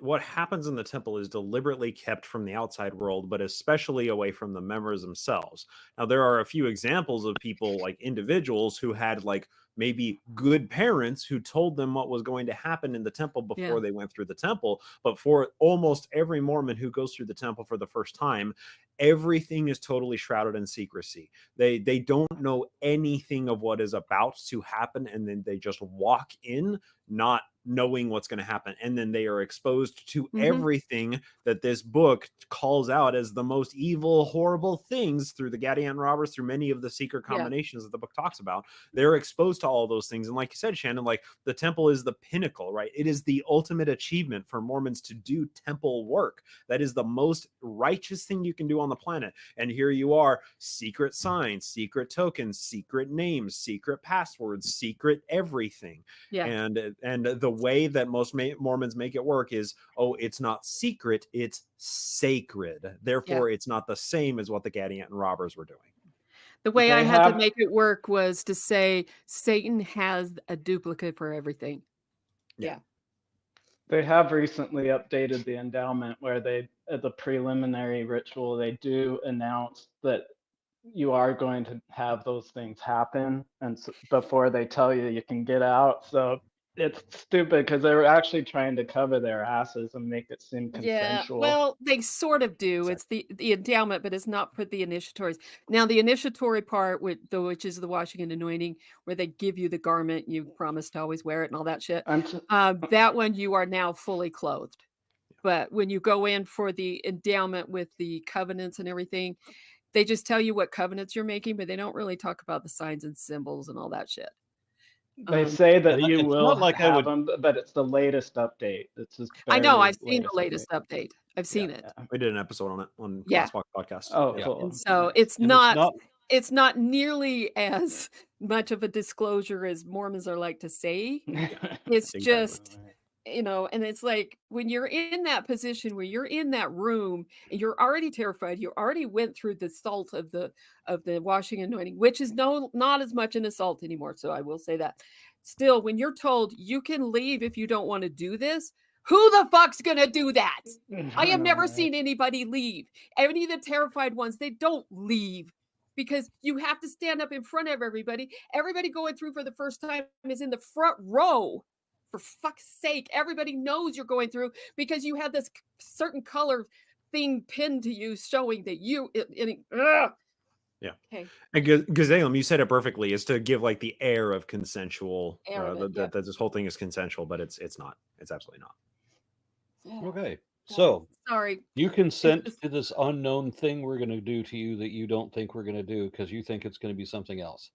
what happens in the temple is deliberately kept from the outside world, but especially away from the members themselves. Now, there are a few examples of people, like individuals who had like maybe good parents who told them what was going to happen in the temple before they went through the temple. But for almost every Mormon who goes through the temple for the first time, everything is totally shrouded in secrecy. They don't know anything of what is about to happen, and then they just walk in not knowing what's going to happen, and then they are exposed to everything that this book calls out as the most evil, horrible things through the Gadianton robbers, through many of the secret combinations that the book talks about. They're exposed to all those things, and like you said, Shannon, like the temple is the pinnacle, right? It is the ultimate achievement for Mormons to do temple work. That is the most righteous thing you can do on the planet. And here you are, secret signs, secret tokens, secret names, secret passwords, secret everything. And the way that most Mormons make it work is, it's not secret, it's sacred. Therefore, it's not the same as what the Gadianton robbers were doing. The way I had to make it work was to say Satan has a duplicate for everything. Yeah. They have recently updated the endowment where they, at the preliminary ritual, they do announce that you are going to have those things happen, and before they tell you can get out. So It's stupid because they were actually trying to cover their asses and make it seem Yeah, consensual. well, they sort of do. It's the endowment, but it's not for the initiatories. Now, the initiatory part, which is the washing and anointing, where they give you the garment, you promise to always wear it and all that shit. That one, you are now fully clothed. But when you go in for the endowment with the covenants and everything, they just tell you what covenants you're making, but they don't really talk about the signs and symbols and all that shit. They say that you it's will not like I have would- them, but it's the latest update. It's just I know, very I've seen the latest update. I've seen it. We did an episode on it on Yeah. Last Walk podcast. Oh, Yeah. cool. And so Nice. it's And not it's not nearly as much of a disclosure as Mormons are like to say. It's Exactly. just, and it's like when you're in that position where you're in that room and you're already terrified, you already went through the salt of the washing and anointing, which is not as much an assault anymore. So I will say that. Still, when you're told you can leave if you don't want to do this, who the fuck's gonna do that? I have never seen anybody leave. Any of the terrified ones, they don't leave because you have to stand up in front of everybody. Everybody going through for the first time is in the front row. For fuck's sake, everybody knows you're going through because you have this certain color thing pinned to you showing that you. Yeah. Okay. And Gazalem, you said it perfectly, is to give like the air of consensual, that this whole thing is consensual, but it's not. It's absolutely not. Okay. So sorry, you consent to this unknown thing we're going to do to you that you don't think we're going to do because you think it's going to be something else.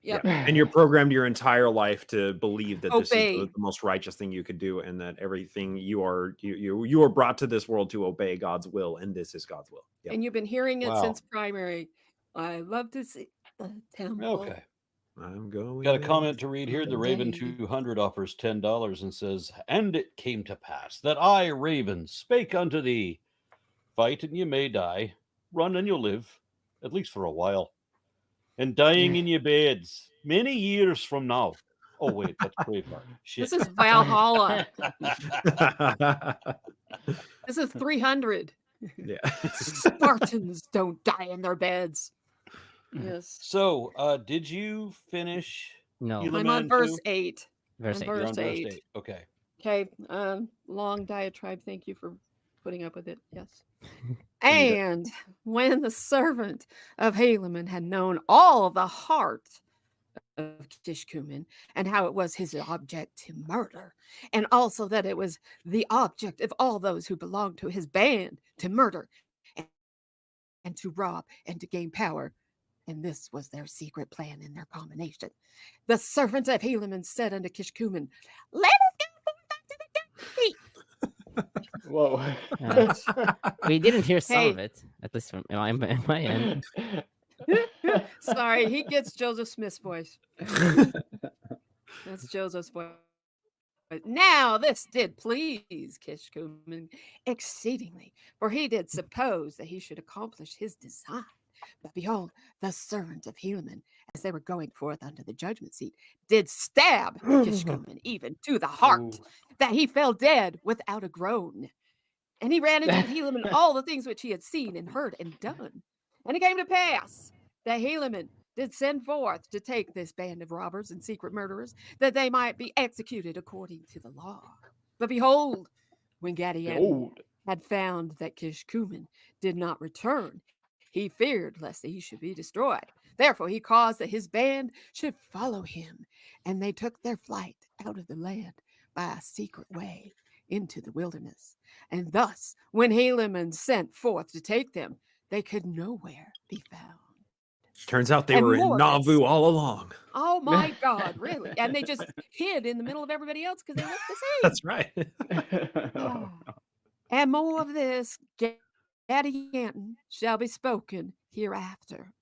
Yep. Yeah. And you're programmed your entire life to believe that this is Obey. the most righteous thing you could do, and that everything you are brought to this world to obey God's will, and this is God's will. Yep. And you've been hearing it Wow. since primary. I love to see the temple. Okay. I'm going. Got a comment to read here. The Raven Today. 200 offers $10 and says, "And it came to pass that I, Raven, spake unto thee, fight and you may die, run and you'll live, at least for a while, and dying in your beds many years from now." Oh wait, that's Braveheart. Shit. This is Valhalla. This is 300. Yeah. Spartans don't die in their beds. Yes. So, did you finish? No. Helaman I'm on verse too? 8. Verse I'm 8. You're on verse verse 8. 8. Okay. Okay. Long diatribe. Thank you for putting up with it. Yes. And when the servant of Helaman had known all the heart of Kishkumen and how it was his object to murder, and also that it was the object of all those who belonged to his band to murder and to rob and to gain power, and this was their secret plan and their combination, the servant of Helaman said unto Kishkumen, "Let us go back to the gate." Whoa. We didn't hear some Hey. of it, at least from my end. Sorry, he gets Joseph Smith's voice. That's Joseph's voice. Now this did please Kishkumen exceedingly, for he did suppose that he should accomplish his design. But behold, the servant of Helaman, as they were going forth unto the judgment seat, did stab Kishkumen even to the heart, that he fell dead without a groan. And he ran into Helaman all the things which he had seen and heard and done. And it came to pass that Helaman did send forth to take this band of robbers and secret murderers, that they might be executed according to the law. But behold, when Gadianton had found that Kishkumen did not return, he feared lest he should be destroyed. Therefore he caused that his band should follow him, and they took their flight out of the land by a secret way into the wilderness. And thus, when Helaman sent forth to take them, they could nowhere be found. Turns out they And were in more of Nauvoo this. all along. Oh my God, really? And they just hid in the middle of everybody else because they left the sea. That's right. Oh. And more of this Gadianton shall be spoken hereafter.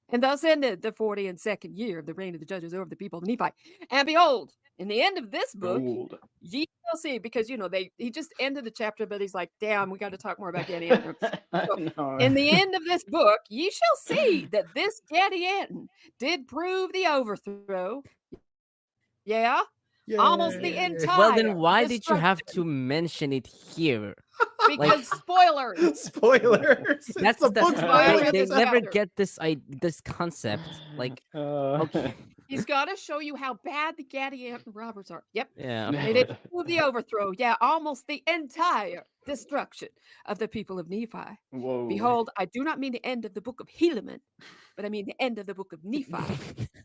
And thus ended the 42nd year of the reign of the judges over the people of Nephi. And behold, in the end of this book, ye shall see, because he just ended the chapter, but he's like, damn, we got to talk more about Gadianton. So, in the end of this book, ye shall see that this Gadianton did prove the overthrow. Yeah. Almost the entire Well, then why did you have to destruction. mention it here? Because spoilers. Spoilers. That's the the, book's why I they, barely read they this never chapter. get this concept. Like, okay, He's got to show you how bad the Gadianton robbers are. Yep. yeah, They didn't do the overthrow. Yeah, almost the entire destruction of the people of Nephi. Whoa. Behold, I do not mean the end of the book of Helaman, but I mean the end of the book of Nephi,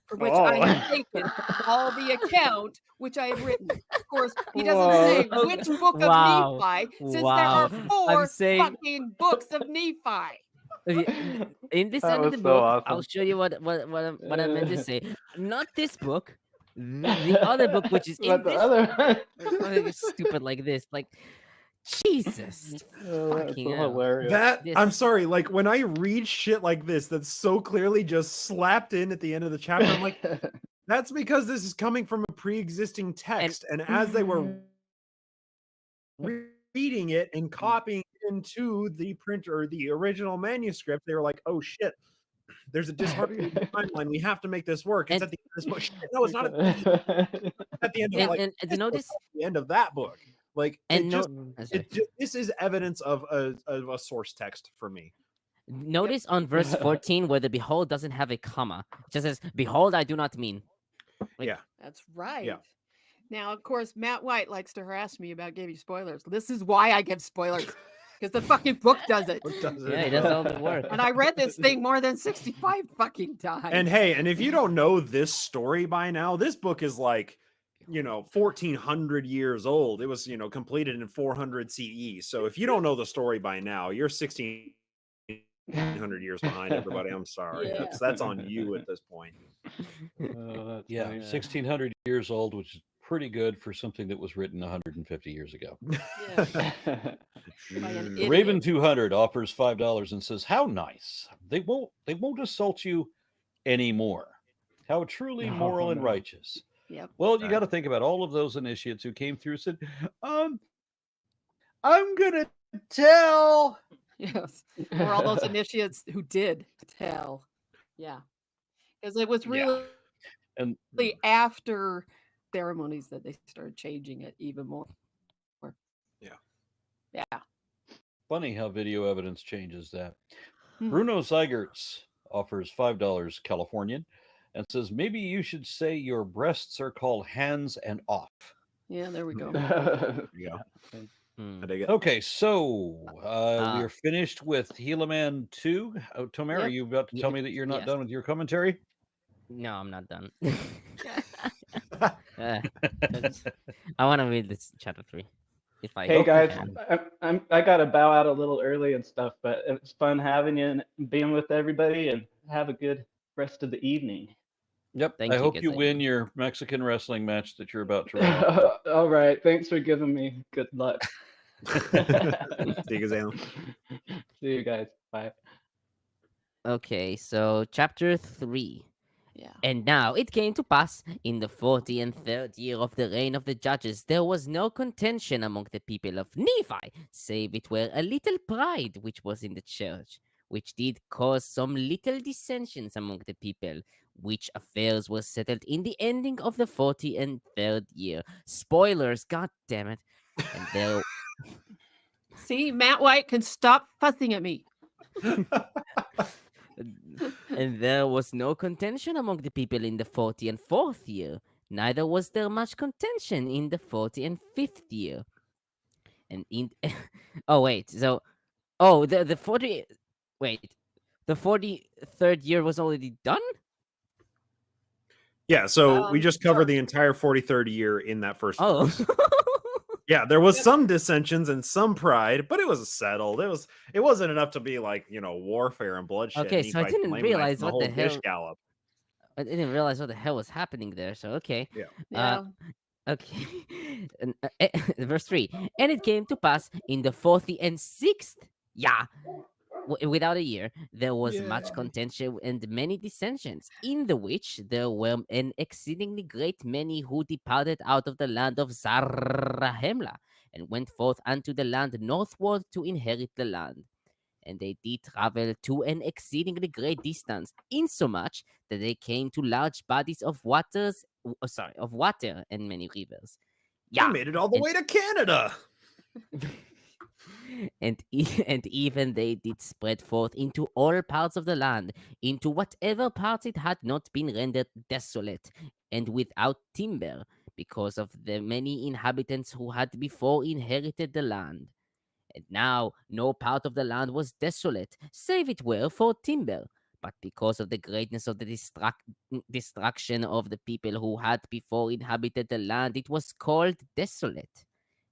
from which I Oh. have taken all the account which I have written. Of course, he doesn't Whoa. say which book Wow. of Nephi, since Wow. there are I'm 4 saying- fucking books of Nephi. In this That end of was the so book, awesome. I'll show you what I meant to say. Not this book, the other book, which is in But the this. other You're stupid like this, like Jesus. Oh, that's Fucking so hell. hilarious. I'm This- sorry, like when I read shit like this that's so clearly just slapped in at the end of the chapter, I'm like, that's because this is coming from a pre-existing text, and as they were reading it and copying it into the printer or the original manuscript, they were like, "Oh shit, there's a disharmony in the timeline. We have to make this work." It's And- at the end of this book. Shit, no, it's not at the end of like and this notice book, at the end of that book. Like and it no, just this is evidence of a source text for me. notice on verse 14 where the behold doesn't have a comma. It just says, "Behold, I do not mean." Like- Yeah. That's right. Yeah. Now, of course, Matt White likes to harass me about giving spoilers. This is why I give spoilers, because the fucking book does it. Yeah, he does all the work. And I read this thing more than 65 fucking times. And hey, and if you don't know this story by now, this book is like, 1400 years old. It was, completed in 400 CE. So if you don't know the story by now, you're 1600 years behind everybody. I'm sorry. Yeah. That's on you at this point. Oh, that's Yeah, funny. 1600 years old, which is pretty good for something that was written 150 years ago. Yeah. By an idiot. Raven 200 offers $5 and says, "How nice. They won't assault you anymore. How truly Oh, moral and no. righteous." Yep. Well, you Right. got to think about all of those initiates who came through and said, I'm gonna tell. Yes. Or all those initiates who did tell. Yeah. Because it was Yeah. really And after ceremonies that they started changing it even more. Yeah. Yeah. funny how video evidence changes that. Hmm. Bruno Zeigertz offers $5 Californian and says, maybe you should say your breasts are called hands and off. Yeah, there we go. Yeah. Hmm. I dig it. Okay, so we Uh, are finished with Helaman 2. Tomer, are Yep. you about to tell me that you're not Yes. done with your commentary? No, I'm not done. I want to read this chapter 3. If I Hey guys, can. I got to bow out a little early and stuff, but it's fun having you and being with everybody, and have a good rest of the evening. Yep. Thank I you, hope you Gazalem. win your Mexican wrestling match that you're about to run. All right, thanks for giving me good luck. See you, Gazalem. See you guys. Bye. Okay, so chapter 3. Yeah. And now it came to pass in the 43rd year of the reign of the judges, there was no contention among the people of Nephi, save it were a little pride which was in the church, which did cause some little dissensions among the people, which affairs were settled in the ending of the 43rd year. Spoilers, god damn it. And there See, Matt White can stop fussing at me. and there was no contention among the people in the 44th year, neither was there much contention in the 45th year. And in oh wait, so the 40 wait, the 43rd year was already done? Yeah, so we just covered sure. the entire 43rd year in that first Oh. verse. Yeah, there was some dissensions and some pride, but it was settled. It wasn't enough to be like, warfare and bloodshed. Okay, so I Nephites, didn't Lamanites, realize and what the whole dish hell- gallop. I didn't realize what the hell was happening there. So okay. Yeah. Okay. And, verse 3. And it came to pass in the 46th, without a year, there was much contention and many dissensions, in the which there were an exceedingly great many who departed out of the land of Zarahemla, and went forth unto the land northward to inherit the land. And they did travel to an exceedingly great distance, insomuch that they came to large bodies of water and many rivers. They made it all the and- way to Canada. and even they did spread forth into all parts of the land, into whatever parts it had not been rendered desolate and without timber, because of the many inhabitants who had before inherited the land. And now no part of the land was desolate, save it were for timber. But because of the greatness of the destruction of the people who had before inhabited the land, it was called desolate.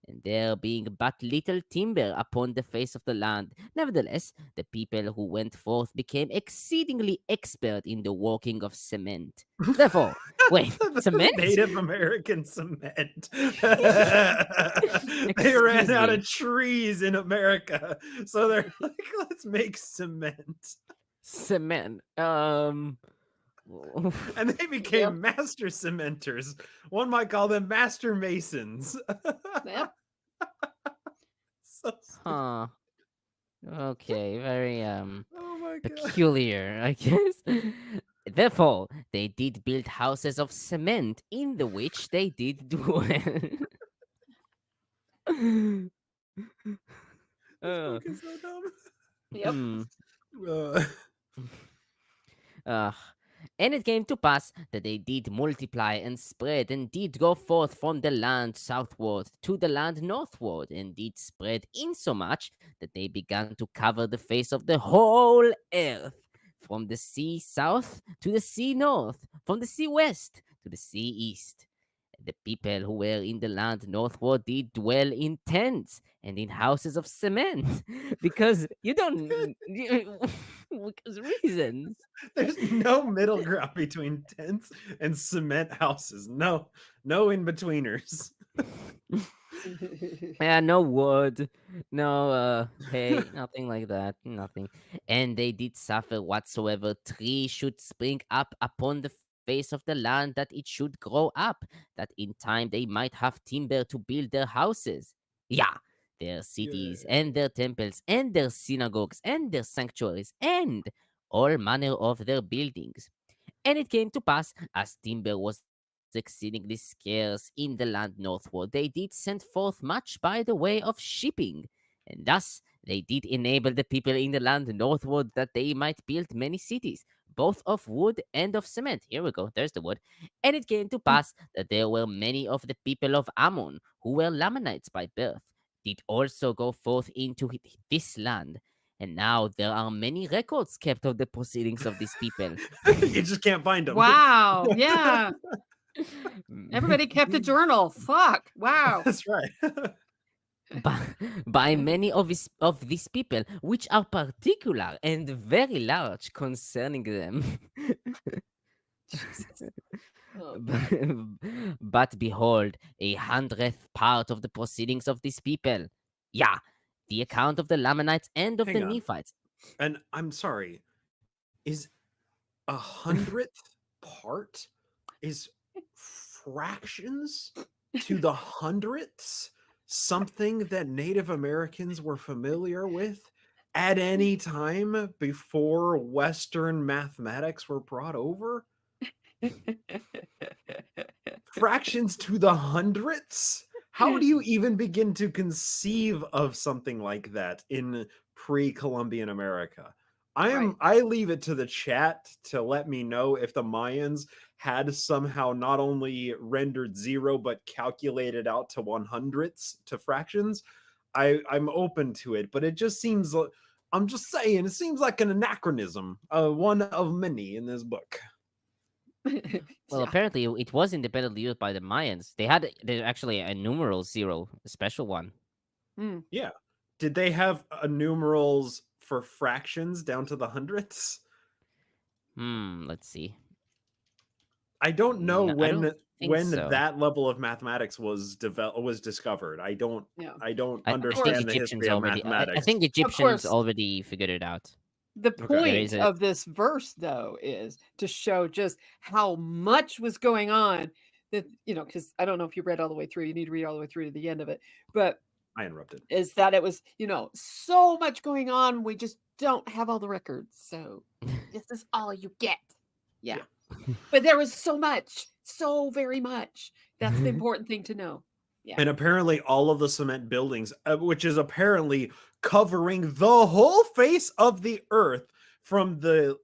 And there being but little timber upon the face of the land, nevertheless, the people who went forth became exceedingly expert in the working of cement. Therefore, wait, cement? Native American cement. They ran out of trees in America, so they're like, let's make cement. Cement. And they became master cementers. One might call them master masons. Yep. So Huh. Okay, very oh my God. peculiar, I guess. Therefore, they did build houses of cement in the which they did dwell. This book is so dumb. Yep. And it came to pass that they did multiply and spread, and did go forth from the land southward to the land northward, and did spread insomuch that they began to cover the face of the whole earth, from the sea south to the sea north, from the sea west to the sea east. The people who were in the land northward did dwell in tents and in houses of cement, because because reasons. There's no middle ground between tents and cement houses. No in-betweeners. Yeah, no wood, no hay, nothing like that, nothing. And they did suffer whatsoever tree should spring up upon the face of the land, that it should grow up, that in time they might have timber to build their houses. Yeah, their cities and their temples and their synagogues and their sanctuaries and all manner of their buildings. And it came to pass, as timber was exceedingly scarce in the land northward, they did send forth much by the way of shipping. And thus they did enable the people in the land northward that they might build many cities, both of wood and of cement. Here we go, there's the wood. And it came to pass that there were many of the people of Ammon, who were Lamanites by birth, did also go forth into this land. And now there are many records kept of the proceedings of these people. You just can't find them. Wow. Yeah. Everybody kept a journal. Fuck. Wow. That's right. by many of these people, which are particular and very large concerning them. But behold, 100th part of the proceedings of these people. Yeah, the account of the Lamanites and of Hang the on. Nephites. And I'm sorry, is 100th part is fractions to the hundredths something that Native Americans were familiar with at any time before Western mathematics were brought over? Fractions to the hundredths? How do you even begin to conceive of something like that in pre-Columbian America? I leave it to the chat to let me know if the Mayans had somehow not only rendered 0 but calculated out to 100ths to fractions. I'm open to it, but it just seems, I'm just saying, it seems like an anachronism, one of many in this book. Well, apparently it was independently used by the Mayans. There's actually a numeral 0, a special one. Yeah. Did they have numerals for fractions down to the hundredths? Let's see. I don't know when so. that level of mathematics was discovered. I don't understand the history of mathematics. I think Egyptians already figured it out. The point of this verse, though, is to show just how much was going on. That, because I don't know if you read all the way through. You need to read all the way through to the end of it. But I interrupted. Is that it was, so much going on. We just don't have all the records. So this is all you get. Yeah. But there was so much, so very much. That's the important thing to know. Yeah. And apparently all of the cement buildings, which is apparently covering the whole face of the earth from the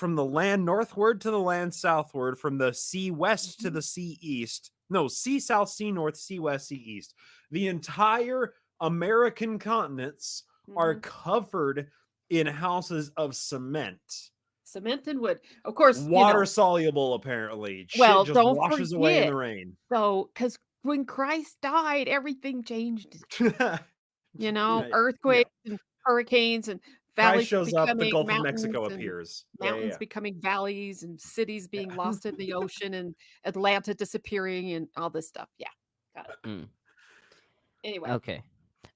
land northward to the land southward, from the sea west to the sea east. No, sea south, sea north, sea west, sea east. The entire American continents are covered in houses of cement. Cement and wood. Of course, water soluble, apparently. Well, Shit just don't washes away in the forget, rain. So, because when Christ died, everything changed. Yeah, Earthquakes and hurricanes and Christ valleys shows up, the becoming Gulf of mountains Mexico and appears. mountains becoming valleys and cities being lost in the ocean and Atlanta disappearing and all this stuff. Yeah. Got it. Anyway. Okay.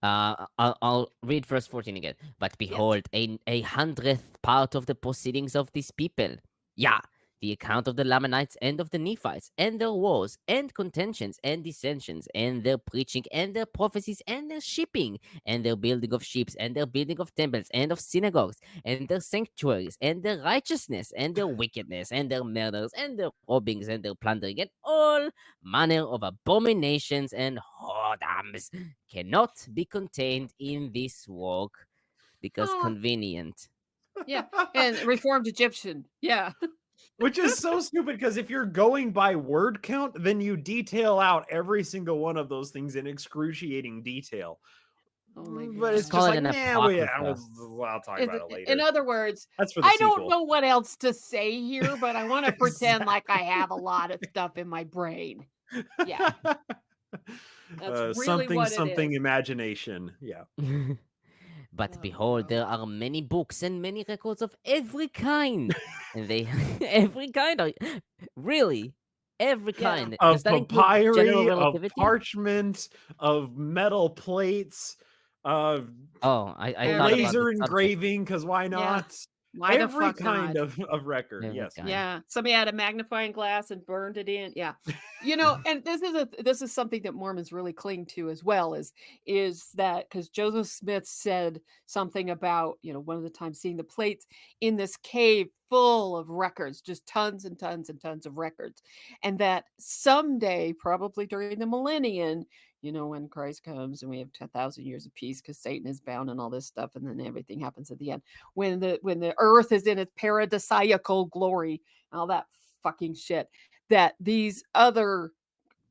I'll read verse 14 again. But behold, a hundredth part of the proceedings of these people. Yeah, the account of the Lamanites and of the Nephites, and their wars, and contentions, and dissensions, and their preaching, and their prophecies, and their shipping, and their building of ships, and their building of temples, and of synagogues, and their sanctuaries, and their righteousness, and their wickedness, and their murders, and their robbings, and their plundering, and all manner of abominations and whoredoms cannot be contained in this work because convenient. Yeah, and Reformed Egyptian. Yeah. Which is so stupid, because if you're going by word count, then you detail out every single one of those things in excruciating detail. Oh my God. But it's just like, I'll talk about it later. In other words, that's for the I sequel. don't know what else to say here, but I want to pretend like I have a lot of stuff in my brain. Yeah. That's really what it is. Imagination. Yeah. But behold, there are many books and many records of every kind. And they, every kind, really, every kind. Of papyri, of parchment, of metal plates, of laser engraving, because why not? Yeah. Why every kind of record. Every yes. kind. Yeah. Somebody had a magnifying glass and burned it in. Yeah. And this is something that Mormons really cling to as well, is that because Joseph Smith said something about, one of the times seeing the plates in this cave full of records, just tons and tons and tons of records. And that someday, probably during the millennium, when Christ comes and we have 10,000 years of peace because Satan is bound and all this stuff, and then everything happens at the end. When the earth is in its paradisiacal glory, all that fucking shit, that these other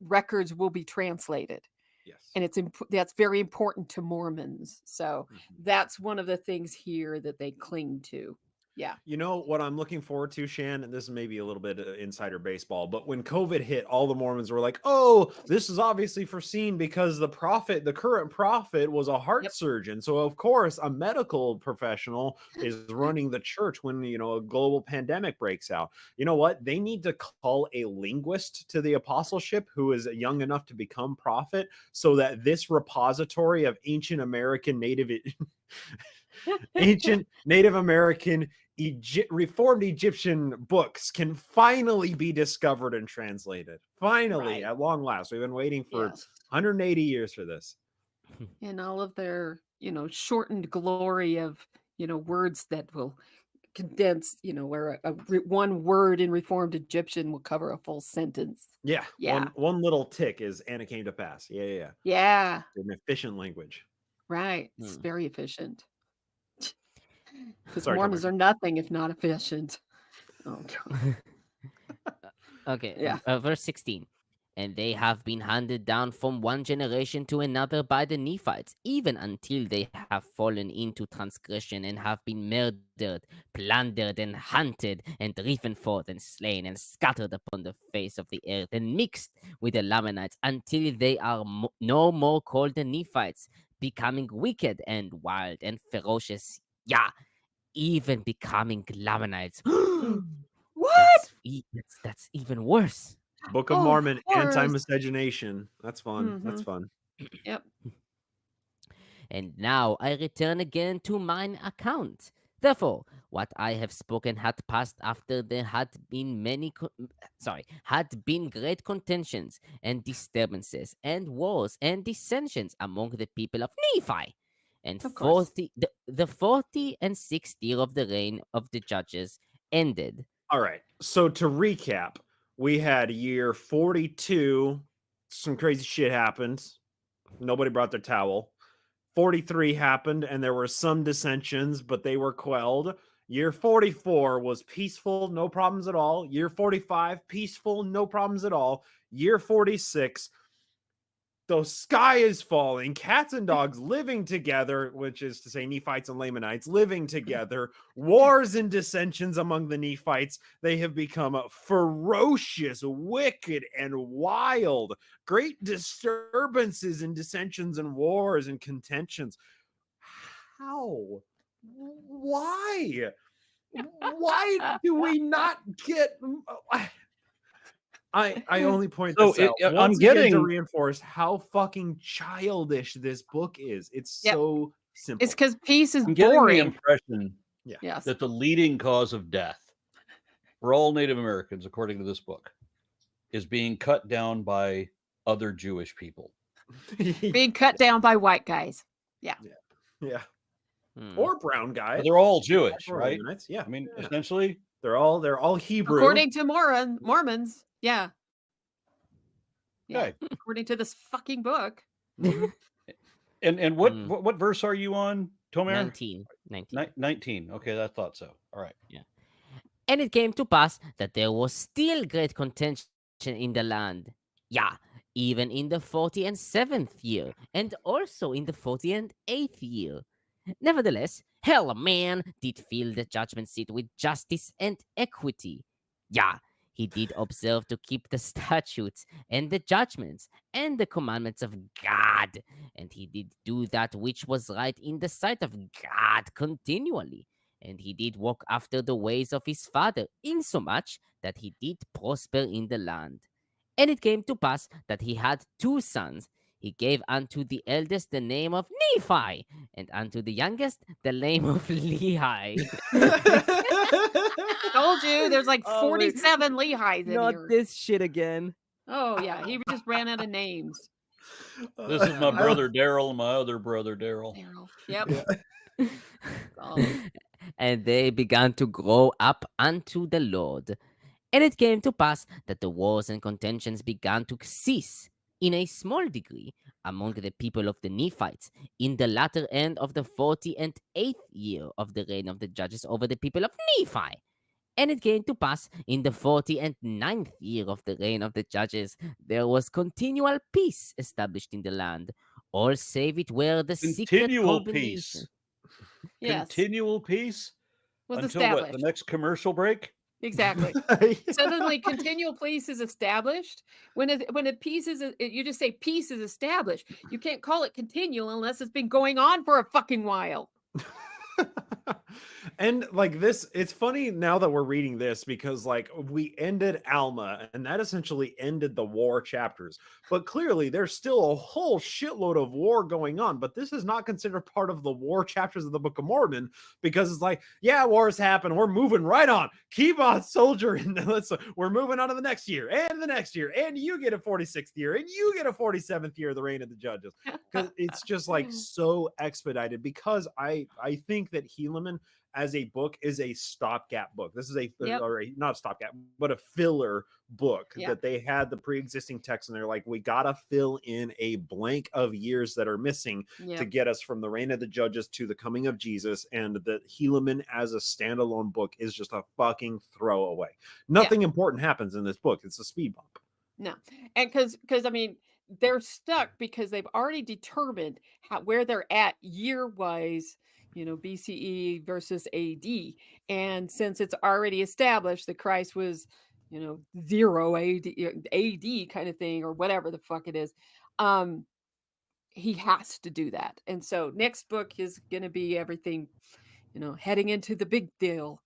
records will be translated. Yes. And that's very important to Mormons. So that's one of the things here that they cling to. Yeah. You know what I'm looking forward to, Shan, and this may be a little bit insider baseball, but when COVID hit, all the Mormons were like, oh, this is obviously foreseen because the current prophet was a heart surgeon. So of course a medical professional is running the church when, a global pandemic breaks out. You know what? They need to call a linguist to the apostleship who is young enough to become prophet, so that this repository of ancient American Native American Reformed Egyptian books can finally be discovered and translated. Finally, at long last. We've been waiting for 180 years for this. And all of their, shortened glory of, words that will condense, where one word in Reformed Egyptian will cover a full sentence. Yeah. One little tick is "and it came to pass." Yeah. Yeah. An efficient language. Right. It's very efficient. Because Sorry, Mormons are nothing if not efficient. Oh, God. Okay. Yeah. Verse 16. And they have been handed down from one generation to another by the Nephites, even until they have fallen into transgression and have been murdered, plundered, and hunted, and driven forth, and slain, and scattered upon the face of the earth, and mixed with the Lamanites, until they are no more called the Nephites, becoming wicked and wild and ferocious. Yeah, even becoming Lamanites. What? That's even worse. Book of Mormon, anti-miscegenation. That's fun. That's fun. Yep. And now I return again to mine account. Therefore, what I have spoken had passed after there had been great contentions and disturbances and wars and dissensions among the people of Nephi. And the 40th and 6th year of the reign of the judges ended. All right. So to recap, we had year 42 some crazy shit happened. Nobody brought their towel. 43 happened, and there were some dissensions, but they were quelled. Year 44 was peaceful, no problems at all. Year 45, peaceful, no problems at all. Year 46, the sky is falling, cats and dogs living together, which is to say Nephites and Lamanites living together, wars and dissensions among the Nephites. They have become ferocious, wicked, and wild. Great disturbances and dissensions and wars and contentions. How? Why? Why do we not get... I only point this out once again to reinforce how fucking childish this book is. It's so simple. It's because peace is I'm getting boring. the impression Yes. that the leading cause of death for all Native Americans, according to this book, is being cut down by other Jewish people. Being cut down by white guys. Yeah. Or brown guys. But they're all Jewish, right? Yeah. I mean, essentially, they're all Hebrew. According to Mormons. Yeah. Okay. According to this fucking book. And what verse are you on, Tomer? 19. 19. Okay, I thought so. All right. Yeah. And it came to pass that there was still great contention in the land. Yeah, even in the 47th year, and also in the 48th year. Nevertheless, Helaman did fill the judgment seat with justice and equity. Yeah, he did observe to keep the statutes and the judgments and the commandments of God, and he did do that which was right in the sight of God continually. And he did walk after the ways of his father, insomuch that he did prosper in the land. And it came to pass that he had 2 sons. He gave unto the eldest the name of Nephi, and unto the youngest the name of Lehi. Told you, there's like 47 Lehis in Not here. this shit again. Oh, yeah. He just ran out of names. This is my brother Daryl and my other brother Daryl. Yep. And they began to grow up unto the Lord. And it came to pass that the wars and contentions began to cease in a small degree among the people of the Nephites in the latter end of the 48th year of the reign of the judges over the people of Nephi. And it came to pass in the 49th year of the reign of the judges, there was continual peace established in the land, all save it were the secret Continual combination. peace. Yes. Continual peace Was until established. what, the next commercial break? Exactly. Suddenly, continual peace is established. When a peace is, you just say peace is established. You can't call it continual unless it's been going on for a fucking while. And like this, it's funny now that we're reading this because like we ended Alma and that essentially ended the war chapters. But clearly there's still a whole shitload of war going on. But this is not considered part of the war chapters of the Book of Mormon because it's like, yeah, wars happen. We're moving right on. Keep on soldiering. We're moving on to the next year and the next year. And you get a 46th year and you get a 47th year of the reign of the judges. Because it's just like so expedited because I think that Helaman as a book is a stopgap book. This is not a stopgap, but a filler book that they had the pre-existing text and they're like, we gotta fill in a blank of years that are missing to get us from the reign of the judges to the coming of Jesus. And the Helaman as a standalone book is just a fucking throwaway. Nothing important happens in this book. It's a speed bump. No, and because I mean they're stuck because they've already determined where they're at year wise. BCE versus AD. And since it's already established that Christ was, 0 AD kind of thing, or whatever the fuck it is, he has to do that. And so next book is going to be everything, heading into the big deal.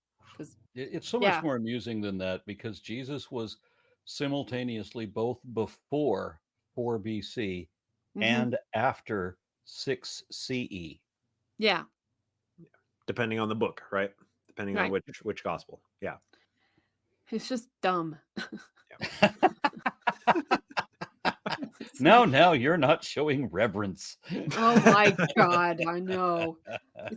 It's so much more amusing than that because Jesus was simultaneously both before 4 BC and after 6 CE. Yeah. Depending on the book, right? Depending on which gospel. Yeah. It's just dumb. Now you're not showing reverence. Oh my God, I know.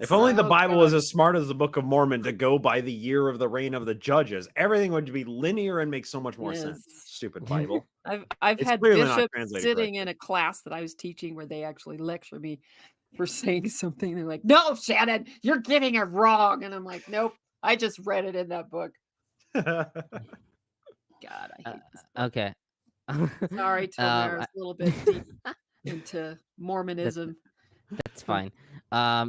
If only the Oh, Bible God. was as smart as the Book of Mormon to go by the year of the reign of the judges, everything would be linear and make so much more sense. Yes. Stupid Bible. I've It's had clearly not bishops translated sitting correctly. in a class that I was teaching where they actually lecture me for saying something. They're like, "No, Shannon, you're getting it wrong," and I'm like, "Nope, I just read it in that book." God, I hate this book. Okay. Sorry, Tomer, it's a little bit deep into Mormonism. That's fine.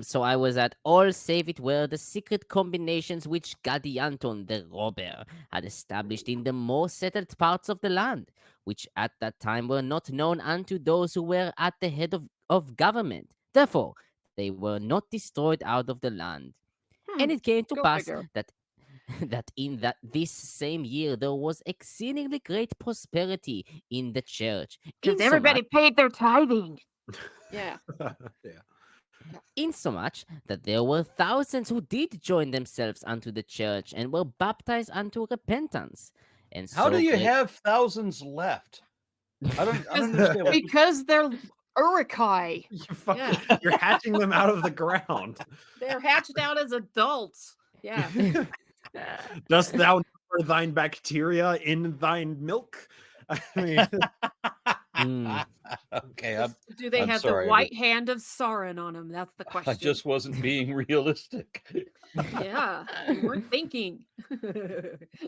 So I was at all save it were the secret combinations which Gadianton the robber had established in the more settled parts of the land, which at that time were not known unto those who were at the head of government. Therefore, they were not destroyed out of the land. And it came to Go pass figure. that in this same year there was exceedingly great prosperity in the church. Because everybody paid their tithing. Yeah. Insomuch that there were thousands who did join themselves unto the church and were baptized unto repentance. And How so do you great- have thousands left? I don't understand. What, Because they're Urukai. You're hatching them out of the ground. They're hatched out as adults. Yeah. Dost thou number thine bacteria in thine milk? I mean, okay, Do they I'm have sorry, the white hand of Sauron on them? That's the I question. just wasn't being realistic. Yeah, you weren't thinking.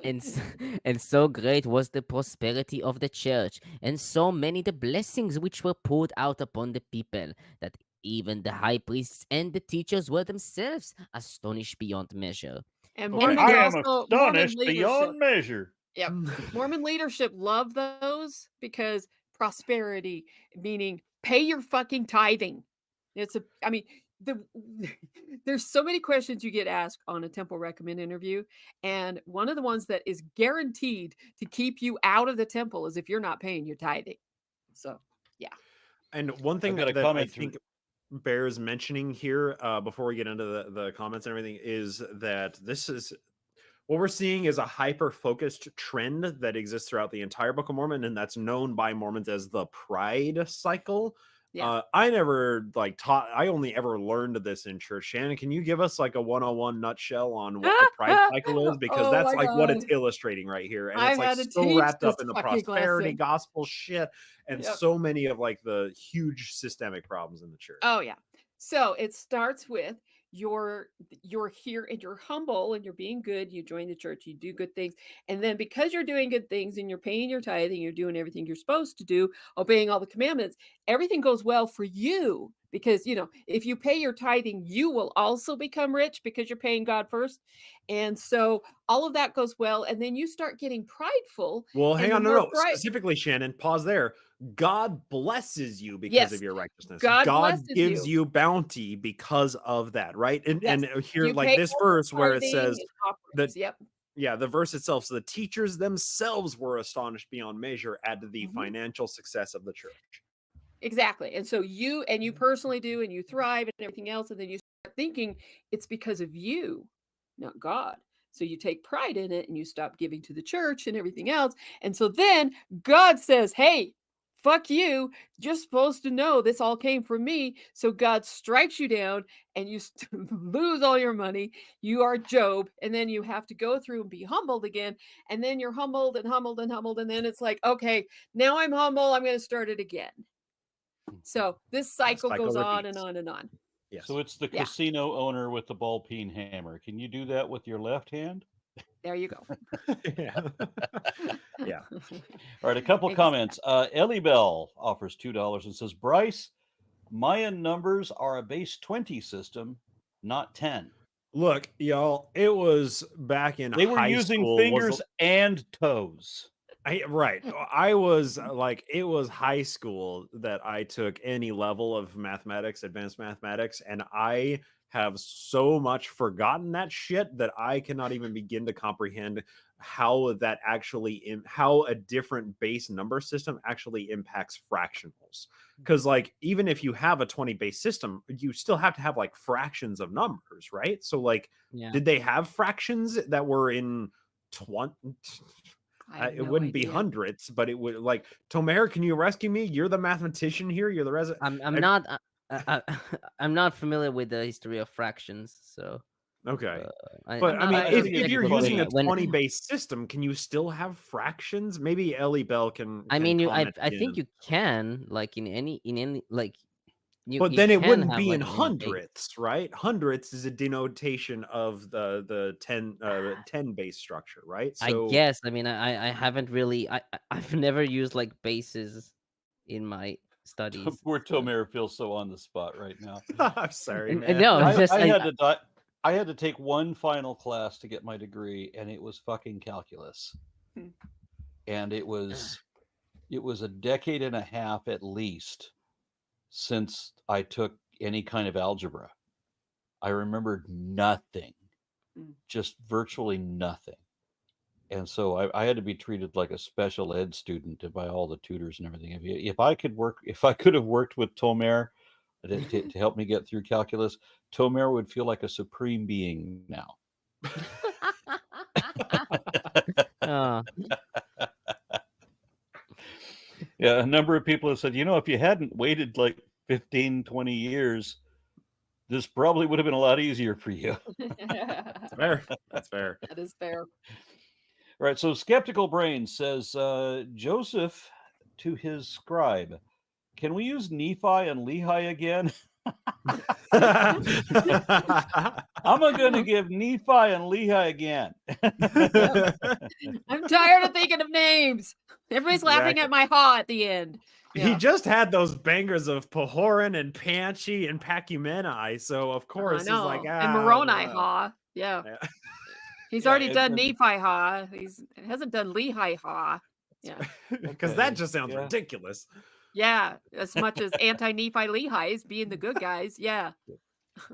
and so great was the prosperity of the church, and so many the blessings which were poured out upon the people, that even the high priests and the teachers were themselves astonished beyond measure. And Okay. Mormons I am also Mormon astonished beyond leadership. measure. Yep. Mormon leadership love those because prosperity, meaning pay your fucking tithing. There's so many questions you get asked on a Temple Recommend interview, and one of the ones that is guaranteed to keep you out of the temple is if you're not paying your tithing. So, yeah. and one thing got a that I comment think bears mentioning here before we get into the comments and everything is that this is what we're seeing is a hyper-focused trend that exists throughout the entire Book of Mormon, and that's known by Mormons as the pride cycle. Yeah. I never I only ever learned this in church. Shannon, can you give us like a 101 nutshell on what the pride cycle is? Because Oh that's my like what it's God. illustrating right here. And I it's like had to so teach wrapped up this in the fucking prosperity lesson. gospel shit and Yep. so many of like the huge systemic problems in the church. Oh yeah. So it starts with you're here and you're humble and you're being good. You join the church, you do good things, and then because you're doing good things and you're paying your tithing, you're doing everything you're supposed to do, obeying all the commandments, everything goes well for you because if you pay your tithing, you will also become rich because you're paying God first, and so all of that goes well, and then you start getting prideful. Well, and hang the on, more no. pride- Specifically, Shannon, pause there. God blesses you because Yes, of your righteousness. God God blesses gives you. you bounty because of that, right? And Yes. and here, You like pay this all the verse where it tithing says and that, offerings. Yep. yeah, the verse itself. So the teachers themselves were astonished beyond measure at the Mhm. financial success of the church. Exactly. And so you personally do, and you thrive and everything else. And then you start thinking it's because of you, not God. So you take pride in it and you stop giving to the church and everything else. And so then God says, hey, fuck you. You're supposed to know this all came from me. So God strikes you down and you lose all your money. You are Job. And then you have to go through and be humbled again. And then you're humbled and humbled and humbled. And then it's like, okay, now I'm humble. I'm going to start it again. So this cycle goes on and repeats. on and on. Yes. So it's the Yeah. casino owner with the ball peen hammer. Can you do that with your left hand? There you go. yeah. Yeah. All right, a couple comments. Ellie Bell offers $2 and says, Bryce, Mayan numbers are a base 20 system, not 10. Look, y'all, it was back in They were high using school, fingers and toes. Right. I was like, it was high school that I took any level of mathematics, advanced mathematics, and I have so much forgotten that shit that I cannot even begin to comprehend how that actually, how a different base number system actually impacts fractionals. Because like, even if you have a 20 base system, you still have to have like fractions of numbers, right? So like, Yeah. did they have fractions that were in 20? I have It no wouldn't be idea. hundreds, but it would like Tomer. Can you rescue me? You're the mathematician here. You're the resident. I'm not I'm not familiar with the history of fractions, so Okay. I'm But I not mean, either. if you're Funny. using a When- 20-base system, can you still have fractions? Maybe Ellie Bell can. I can mean, comment I think in. you can, like in any like But you then it can wouldn't have, be like, in an innate base. hundredths, right? Hundredths is a denotation of the 10 base structure, right? I guess. I mean, I haven't really. I've never used like bases in my studies. Poor so- Tomer feels so on the spot right now. I'm sorry, N- man. No, it's just I had to I had to take one final class to get my degree, and it was fucking calculus. Hmm. And it was a decade and a half at least since I took any kind of algebra. I remembered nothing, just virtually nothing. And so I had to be treated like a special ed student by all the tutors and everything. If I could have worked with Tomer to help me get through calculus, Tomer would feel like a supreme being now. Oh, Yeah, a number of people have said, if you hadn't waited like 15, 20 years, this probably would have been a lot easier for you. That's fair. That's fair. That is fair. All right, so Skeptical Brain says, Joseph to his scribe, can we use Nephi and Lehi again? I'm going to give Nephi and Lehi again. I'm tired of thinking of names. Everybody's laughing Exactly. at my haw at the end. He Yeah. just had those bangers of Pahoran and Panchi and Pacumeni, so of course I he's know. like, and Moroni uh, haw. Yeah. yeah. He's Yeah, already done and- Nephi haw. He hasn't done Lehi haw. Yeah. Because Okay, that just sounds yeah. ridiculous. Yeah. As much as anti-Nephi Lehis being the good guys. Yeah.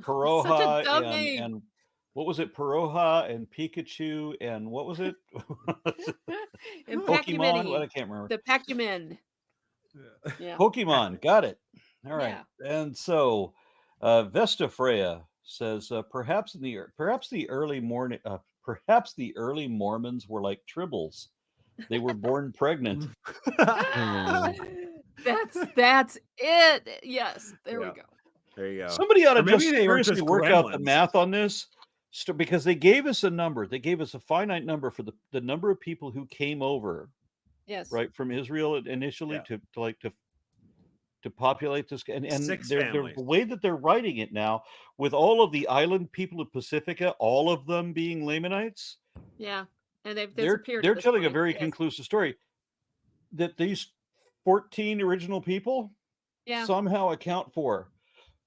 Paroha dumb name. and what was it? Paroha and Pikachu and what was it? And Pokemon? What, I Pacumeni. can't remember. The Pacumen. Yeah. Pokemon, got it. All right. Yeah. And so Vesta Freya says perhaps the early Mormons were like tribbles. They were born pregnant. That's it. Yes. There we Yeah. go. There you go. Somebody ought Or to maybe just they were seriously just work out the gremlins. math on this because they gave us a number. They gave us a finite number for the number of people who came over, Yes. right, from Israel initially Yeah. to populate this. And 6 they're, families. the way that they're writing it now, with all of the island people of Pacifica, all of them being Lamanites, Yeah. And they've they're disappeared. at this telling a point. very Yes. conclusive story that these 14 original people Yeah. somehow account for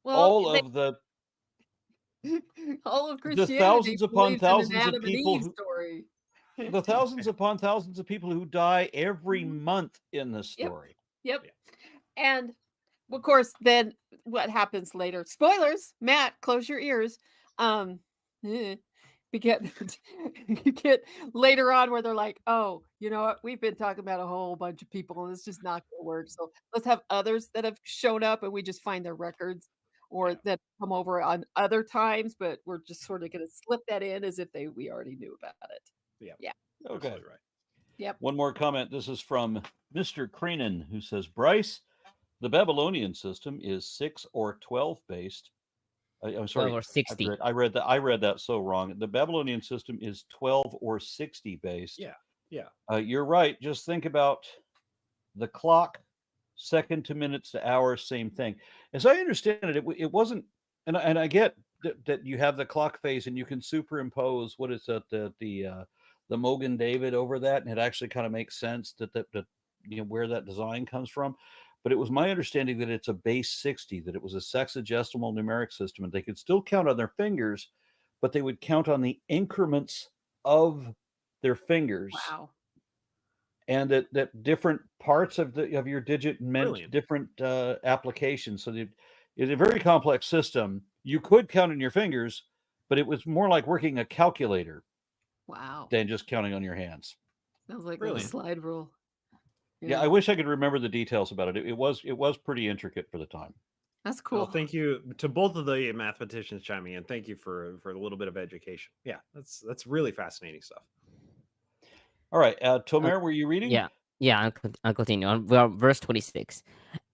Well, all of the all of the Christianity thousands upon believes in an thousands of Adam and people Eve who, story. the thousands upon thousands of people who die every month in this Yep. story. Yep. And of course, then what happens later? Spoilers, Matt, close your ears. Because you get later on where they're like, oh, you know what? We've been talking about a whole bunch of people and it's just not going to work. So let's have others that have shown up and we just find their records or that come over on other times, but we're just sort of going to slip that in as if we already knew about it. Yeah. Okay. Absolutely right. Yep. One more comment. This is from Mr. Creenan, who says, Bryce, the Babylonian system is 6 or 12 based. I'm sorry. 12 or 60. I read that so wrong. The Babylonian system is 12 or 60 based. Yeah. Yeah. You're right. Just think about the clock, second to minutes to hours, same thing. As I understand it, it wasn't, and I get that you have the clock phase and you can superimpose what is that the Mogan David over that, and it actually kind of makes sense that where that design comes from. But it was my understanding that it's a base 60, that it was a sexagesimal numeric system, and they could still count on their fingers, but they would count on the increments of their fingers. Wow. And that different parts of your digit meant Brilliant. different applications. So it's a very complex system. You could count on your fingers, but it was more like working a calculator Wow. than just counting on your hands. Sounds like a Brilliant. slide rule. Yeah, I wish I could remember the details about it. It was pretty intricate for the time. That's cool. Well, thank you to both of the mathematicians chiming in. Thank you for a little bit of education. Yeah, that's really fascinating stuff. All right, Tomer, were you reading? Yeah, I'll continue on verse 26.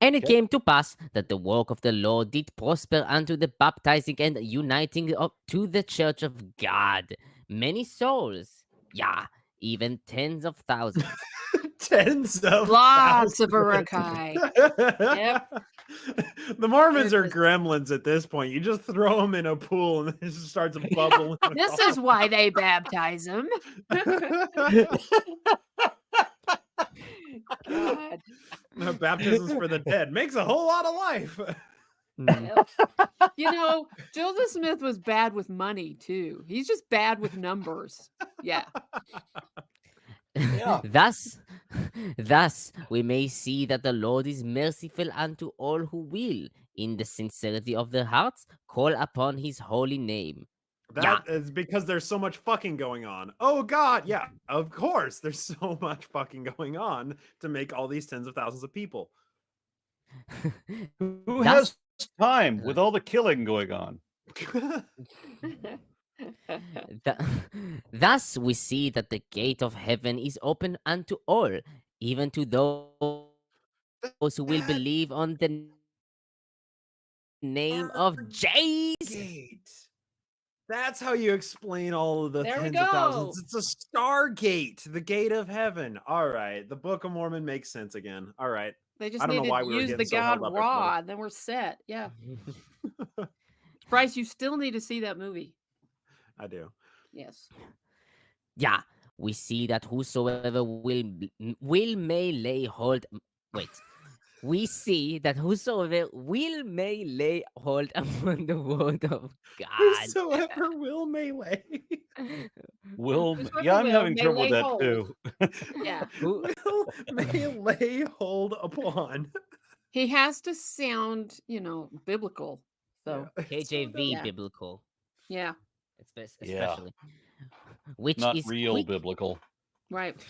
And it Okay. came to pass that the work of the Lord did prosper unto the baptizing and uniting to the church of God many souls, even tens of thousands. Tens of Lots of thousands. Urukai. Yep. The Mormons They're are just- gremlins at this point. You just throw them in a pool and it just starts bubbling. This is why they baptize him. God. Baptisms for the dead makes a whole lot of life. Yep. You know, Joseph Smith was bad with money too. He's just bad with numbers. Yeah. Yeah. Thus we may see that the Lord is merciful unto all who will, in the sincerity of their hearts, call upon his holy name. That is because there's so much fucking going on. Oh God, yeah, of course. There's so much fucking going on to make all these tens of thousands of people. Who has time with all the killing going on? Thus we see that the gate of heaven is open unto all, even to those who will believe on the name of Jesus. Gate. That's how you explain all of the There we tens of thousands. go. It's a stargate, the gate of heaven. All right, the Book of Mormon makes sense again. All right. They just I don't need know why to we were use the getting so god held up, everybody. Ra, and then we're set. Yeah. Bryce, you still need to see that movie. I do. Yes. Yeah, we see that whosoever will may lay hold. Wait. We see that whosoever will may lay hold upon the word of God. Whosoever will melee. Yeah, I'm having may trouble with lay that hold. too. Yeah. Will may lay hold upon. He has to sound, biblical. So, KJV Yeah. biblical, yeah. especially, which Not is real quick, biblical. Right.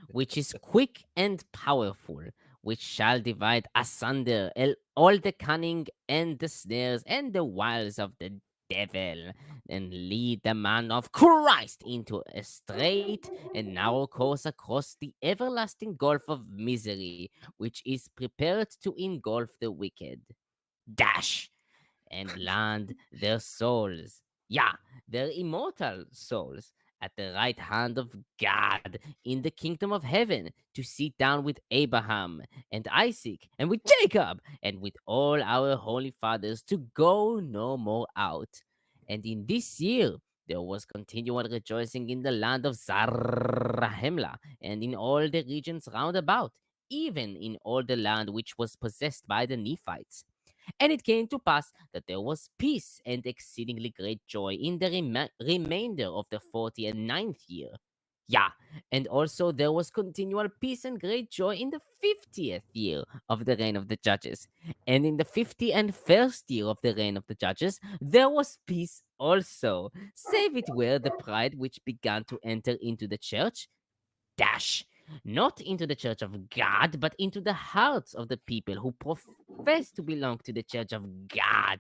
which is quick and powerful, which shall divide asunder all the cunning and the snares and the wiles of the devil, and lead the man of Christ into a straight and narrow course across the everlasting gulf of misery, which is prepared to engulf the wicked. Dash! And land their souls, their immortal souls, at the right hand of God in the kingdom of heaven, to sit down with Abraham and Isaac and with Jacob and with all our holy fathers, to go no more out. And in this year there was continual rejoicing in the land of Zarahemla and in all the regions round about, even in all the land which was possessed by the Nephites. And it came to pass that there was peace and exceedingly great joy in the remainder of the 49th year. And also there was continual peace and great joy in the 50th year of the reign of the judges. And in the 51st year of the reign of the judges, there was peace also, save it were the pride which began to enter into the church. Not into the church of God, but into the hearts of the people who profess to belong to the church of God.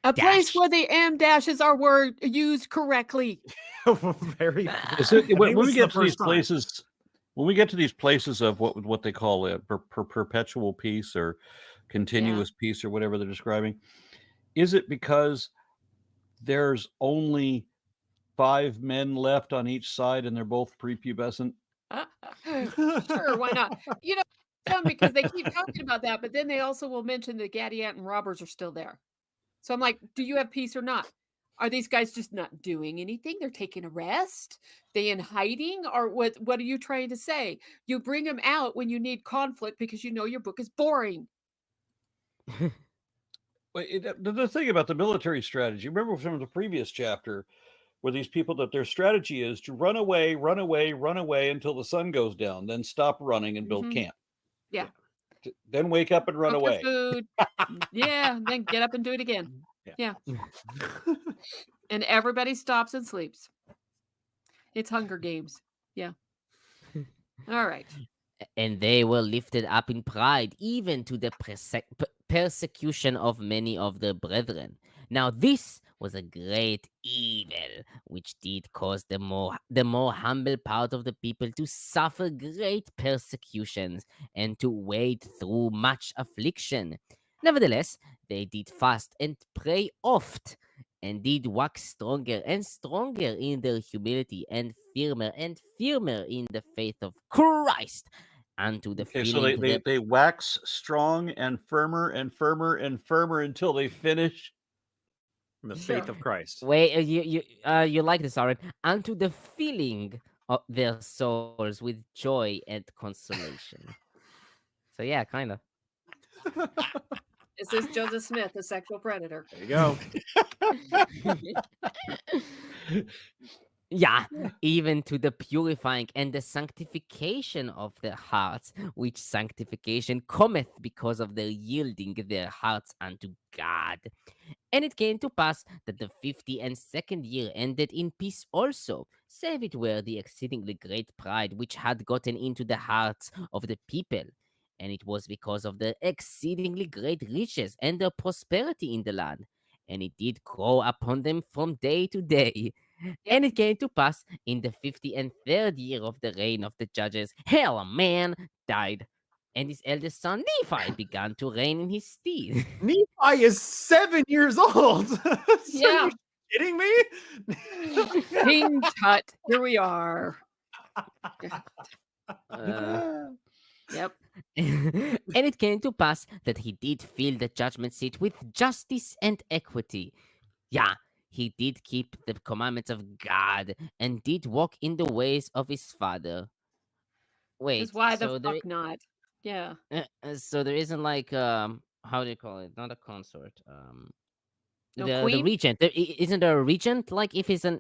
A place where the M dashes are word used correctly. Very. When we get to these places, when we get to these places of what they call a perpetual peace or continuous peace or whatever they're describing, is it because there's only 5 men left on each side and they're both prepubescent? Sure, why not? Because they keep talking about that, but then they also will mention the Gadianton robbers are still there. So I'm like, do you have peace or not? Are these guys just not doing anything? They're taking a rest? They in hiding? Or what are you trying to say? You bring them out when you need conflict because you know your book is boring. The thing about the military strategy, remember from the previous chapter, where these people, that their strategy is to run away until the sun goes down, then stop running and build camp. Yeah. Then wake up and run Cook away. your food. Then get up and do it again. Yeah. And everybody stops and sleeps. It's Hunger Games. Yeah. All right. And they were lifted up in pride, even to the persecution of many of their brethren. Now this was a great evil, which did cause the more humble part of the people to suffer great persecutions and to wade through much affliction. Nevertheless, they did fast and pray oft, and did wax stronger and stronger in their humility, and firmer in the faith of Christ, unto the Okay, so feeling that they wax strong and firmer until they finish. In the faith of Christ. wait, you like this, alright? Unto the filling of their souls with joy and consolation. So yeah, kind of. This is Joseph Smith, the sexual predator. There you go. Yeah, even to the purifying and the sanctification of their hearts, which sanctification cometh because of their yielding their hearts unto God. And it came to pass that the 52nd year ended in peace also, save it were the exceedingly great pride which had gotten into the hearts of the people. And it was because of the exceedingly great riches and the prosperity in the land. And it did grow upon them from day to day. And it came to pass in the 53rd year of the reign of the judges, Helaman died, and his eldest son Nephi began to reign in his stead. Nephi is 7 years old. Yeah. Are you kidding me? King Tut, here we are. Yep. And it came to pass that he did fill the judgment seat with justice and equity. Yeah, he did keep the commandments of God and did walk in the ways of his father. Wait, Because why so the there, fuck not? Yeah. so there isn't like how do you call it? Not a consort. No The queen? regent. Isn't there a regent? Like if he's a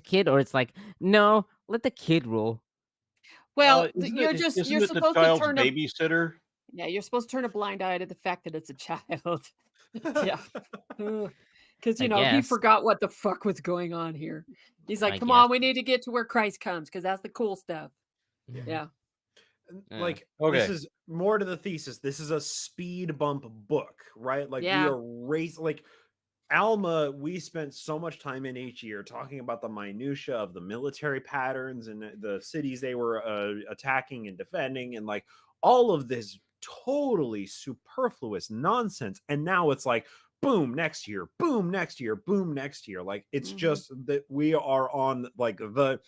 kid, or it's like no, let the kid rule. Well, Isn't you're it supposed the to child's turn a babysitter? you're supposed to turn a blind eye to the fact that it's a child. Yeah. Because I he guess. forgot what the fuck was going on here. He's like, I come guess. on, we need to get to where Christ comes because that's the cool stuff. Yeah. Like Okay. this is more to the thesis. This is a speed bump book, right? Like we Yeah. are like Alma, we spent so much time in each year talking about the minutia of the military patterns and the cities they were attacking and defending, and like all of this totally superfluous nonsense. And now it's like, boom, next year, boom, next year, boom, next year. Like it's just that we are on like the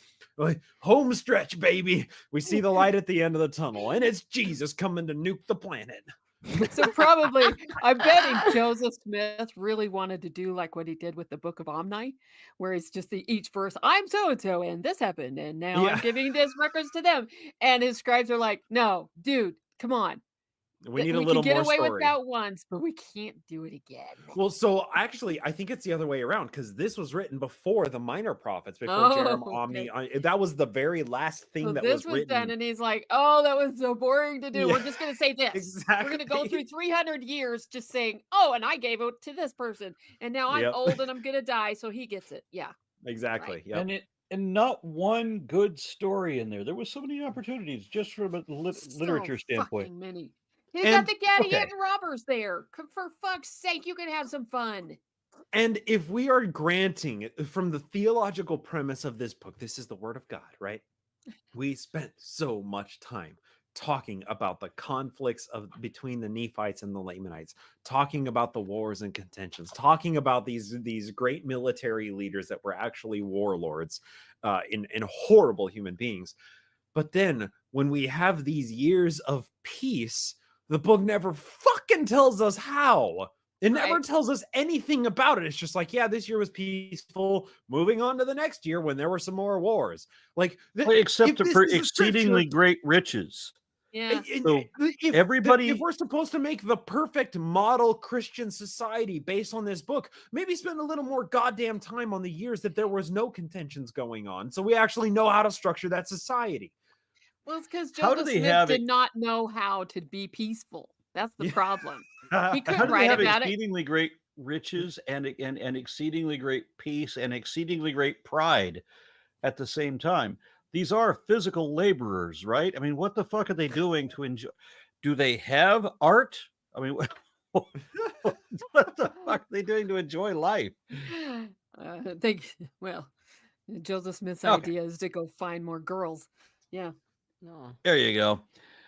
home stretch, baby. We see the light at the end of the tunnel, and it's Jesus coming to nuke the planet. So probably, I'm betting Joseph Smith really wanted to do like what he did with the Book of Omni, where it's just each verse, I'm so-and-so, and this happened, and now I'm giving this records to them. And his scribes are like, no, dude, come on. We need a We little can get more away story. with that once, but we can't do it again. Well, so actually, I think it's the other way around because this was written before the Minor Prophets, before Jeremiah Omni. That was the very last thing So that this was written. done, and he's like, "Oh, that was so boring to do. Yeah, We're just going to say this. exactly. We're going to go through 300 years just saying, oh, and I gave it to this person, and now I'm Yep. old and I'm going to die, so he gets it." Yeah, Exactly. Right. Yep. And not one good story in there. There was so many opportunities just from a literature standpoint. Fucking many. You got And the Gadianton robbers there. For fuck's sake, you can have some fun. And if we are granting from the theological premise of this book, this is the word of God, right? We spent so much time talking about the conflicts between the Nephites and the Lamanites, talking about the wars and contentions, talking about these great military leaders that were actually warlords and horrible human beings. But then when we have these years of peace, the book never fucking tells us how. It never tells us anything about it. It's just like, yeah, this year was peaceful. Moving on to the next year when there were some more wars. Like, except for exceedingly great riches. Yeah. So if we're supposed to make the perfect model Christian society based on this book, maybe spend a little more goddamn time on the years that there was no contentions going on, so we actually know how to structure that society. Well, it's because Joseph Smith did not know how to be peaceful. That's the problem. He couldn't write about it. Exceedingly great riches and exceedingly great peace and exceedingly great pride at the same time. These are physical laborers, right? I mean, what the fuck are they doing to enjoy? Do they have art? I mean, what the fuck are they doing to enjoy life? Well, Joseph Smith's Okay. idea is to go find more girls. Yeah. No. There you go.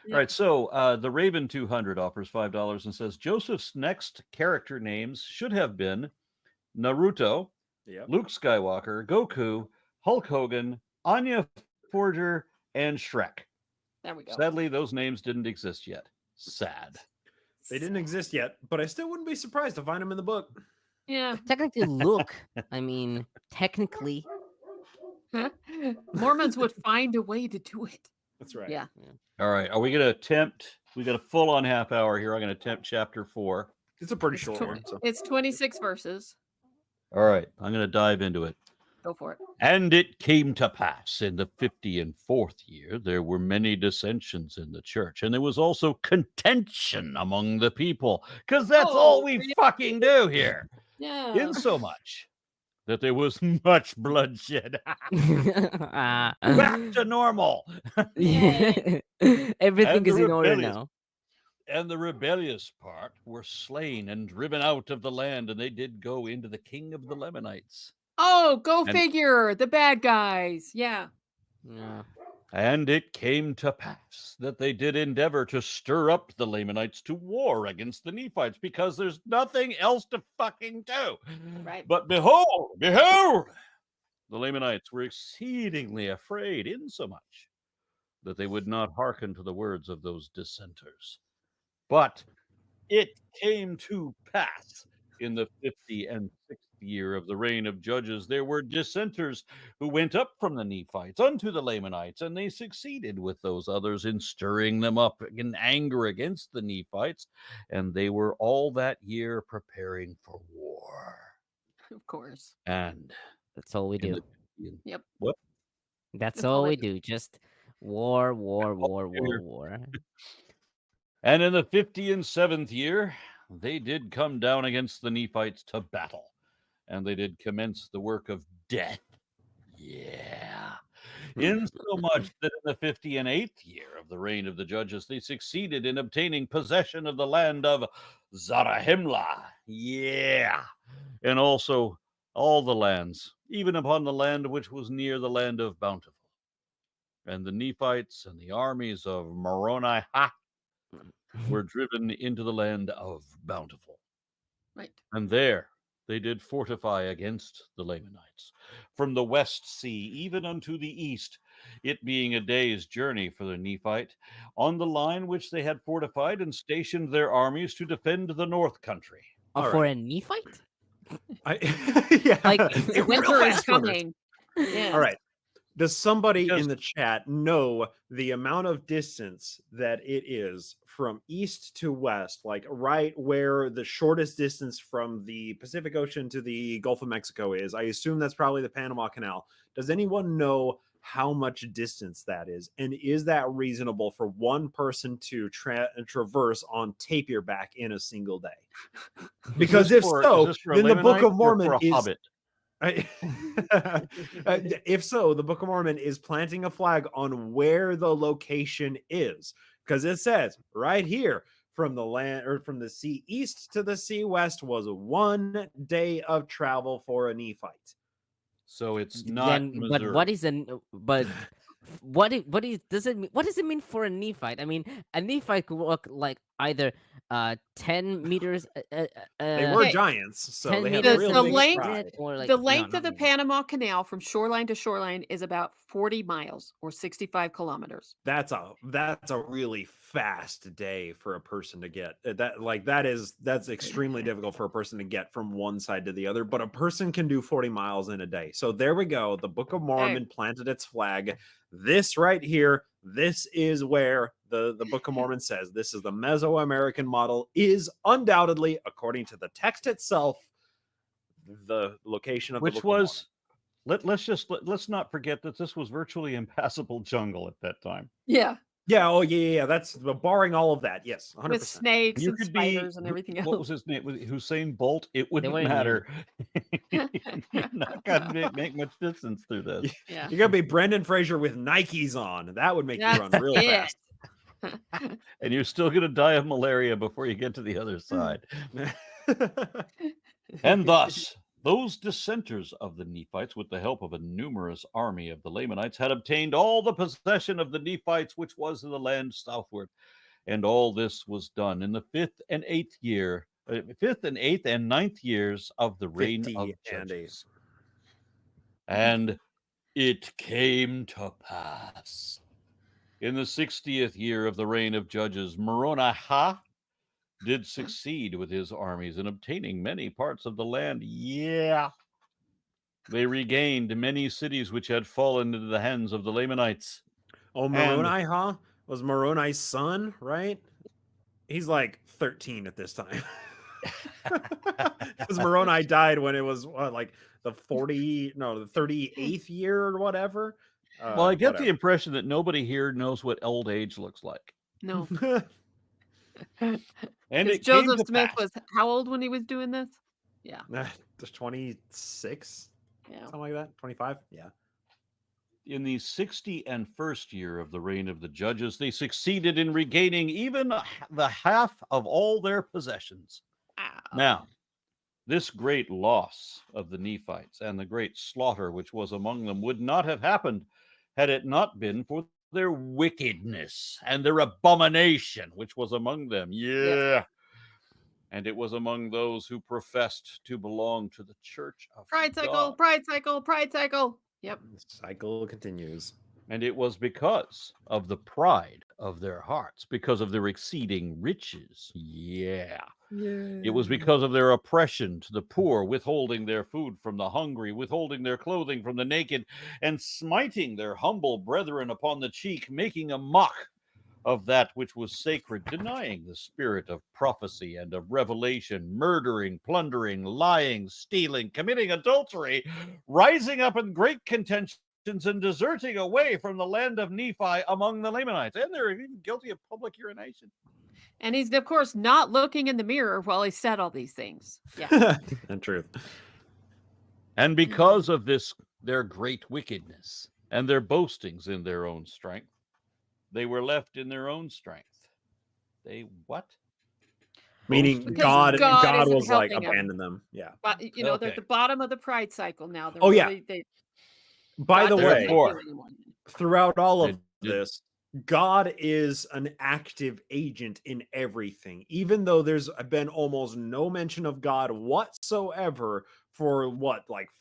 Yeah. All right, so the Raven 200 offers $5 and says Joseph's next character names should have been Naruto, Yep. Luke Skywalker, Goku, Hulk Hogan, Anya Forger, and Shrek. There we go. Sadly, those names didn't exist yet. Sad. They didn't exist yet, but I still wouldn't be surprised to find them in the book. Yeah. Technically, Luke. I mean, technically. Mormons would find a way to do it. That's right. Yeah. All right, are we going to attempt? We got a full-on half hour here. I'm going to attempt chapter 4. It's a pretty It's, short one. So. it's 26 verses. All right, I'm going to dive into it. Go for it. And it came to pass in the 54th year, there were many dissensions in the church, and there was also contention among the people, because that's all we really? fucking do here. Yeah. Insomuch that there was much bloodshed. Ah. Back to normal. Everything And is the in order rebellious- now. And the rebellious part were slain and driven out of the land, and they did go into the king of the Lamanites. Oh, go And- figure. The bad guys. Yeah. Yeah. And it came to pass that they did endeavor to stir up the Lamanites to war against the Nephites, because there's nothing else to fucking do. Right. But behold, the Lamanites were exceedingly afraid, insomuch that they would not hearken to the words of those dissenters. But it came to pass in the 56th year of the reign of Judges, there were dissenters who went up from the Nephites unto the Lamanites, and they succeeded with those others in stirring them up in anger against the Nephites, and they were all that year preparing for war. Of course. And That's all we in do. Yep. What? That's That's all all they we do. do. Just war, war, all war, we war, do. war. And in the 57th year, they did come down against the Nephites to battle, and they did commence the work of death. Yeah. Insomuch that in the 58th year of the reign of the Judges, they succeeded in obtaining possession of the land of Zarahemla. Yeah. And also all the lands, even upon the land which was near the land of Bountiful. And the Nephites and the armies of Moroni were driven into the land of Bountiful. Right. And there they did fortify against the Lamanites from the west sea even unto the east, it being a day's journey for the Nephite, on the line which they had fortified, and stationed their armies to defend the north country. Oh, All for right. a Nephite? Yeah. Like, Hey, real Winter is fast runners. coming. Yeah. All right. Does somebody Yes. in the chat know the amount of distance that it is from east to west, like right where the shortest distance from the Pacific Ocean to the Gulf of Mexico is? I assume that's probably the Panama Canal. Does anyone know how much distance that is? And is that reasonable for one person to traverse on tapir back in a single day? Because if so, then the Book of Mormon is... Hobbit. If so, the Book of Mormon is planting a flag on where the location is, because it says right here, from the land or from the sea east to the sea west was 1 day of travel for a Nephite. So it's not Then, Missouri. but what is what does it mean for a Nephite? I mean, a Nephite could walk like either 10 meters. They were Okay. giants, so 10 they had meters real the big length- stride. or like The length no, of the not really. Panama Canal from shoreline to shoreline is about 40 miles or 65 kilometers. That's a really fast day for a person to get. That's extremely difficult for a person to get from one side to the other, but a person can do 40 miles in a day. So there we go. The Book of Mormon planted its flag. This right here, this is where the Book of Mormon says this is the Mesoamerican model, is undoubtedly, according to the text itself, the location of Which the Book of was let's not forget that this was virtually impassable jungle at that time. Yeah. Mormon. Yeah. That's barring all of that. Yes, 100%. With snakes You and could be spiders and everything what was else. his name? Was it Hussein Bolt? It wouldn't were in matter. You're not gonna make much distance through this. Yeah. You gotta be Brendan Fraser with Nikes on. That would make you run That's real it. fast. And you're still gonna die of malaria before you get to the other side. And thus Those dissenters of the Nephites, with the help of a numerous army of the Lamanites, had obtained all the possession of the Nephites, which was in the land southward. And all this was done in the 5th and 8th year, 5th and 8th and 9th years of the reign 50 of and Judges. And it came to pass in the 60th year of the reign of Judges, Moroni did succeed with his armies in obtaining many parts of the land. Yeah. They regained many cities which had fallen into the hands of the Lamanites. Oh, Moroni, was Moroni's son, right? He's like 13 at this time. Because Moroni died when it was like the 38th year or whatever. Well, I get the impression that nobody here knows what old age looks like. No. And it Joseph Smith was how old when he was doing this? Yeah. 26? Yeah. Something like that? 25? Yeah. In the 61st year of the reign of the Judges, they succeeded in regaining even the half of all their possessions. Wow. Now, this great loss of the Nephites and the great slaughter which was among them would not have happened had it not been for their wickedness and their abomination which was among them. Yeah. And it was among those who professed to belong to the church of Pride cycle, God. pride cycle, pride cycle. Yep. The cycle continues. And it was because of the pride of their hearts, because of their exceeding riches. Yeah. It was because of their oppression to the poor, withholding their food from the hungry, withholding their clothing from the naked, and smiting their humble brethren upon the cheek, making a mock of that which was sacred, denying the spirit of prophecy and of revelation, murdering, plundering, lying, stealing, committing adultery, rising up in great contentions and deserting away from the land of Nephi among the Lamanites. And they're even guilty of public urination. And he's, of course, not looking in the mirror while he said all these things. Yeah. The truth. And because of this, their great wickedness and their boastings in their own strength, they were left in their own strength. They what? Meaning Because God isn't was like helping them. abandoned them. Yeah. But, they're at the bottom of the pride cycle now. They're By the way, Therefore, throughout all of this, God is an active agent in everything. Even though there's been almost no mention of God whatsoever for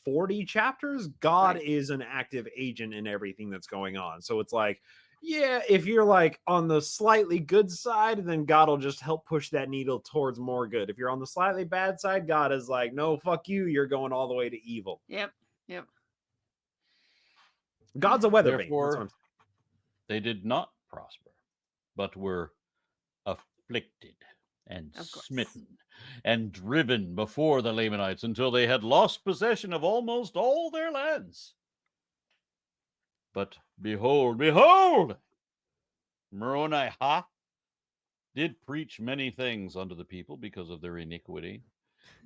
40 chapters, God is an active agent in everything that's going on. So it's like, yeah, if you're like on the slightly good side, then God will just help push that needle towards more good. If you're on the slightly bad side, God is like, no, fuck you. You're going all the way to evil. Yep. God's a weather vane. Therefore, they did not prosper, but were afflicted and smitten and driven before the Lamanites until they had lost possession of almost all their lands. But behold, Moroni did preach many things unto the people because of their iniquity.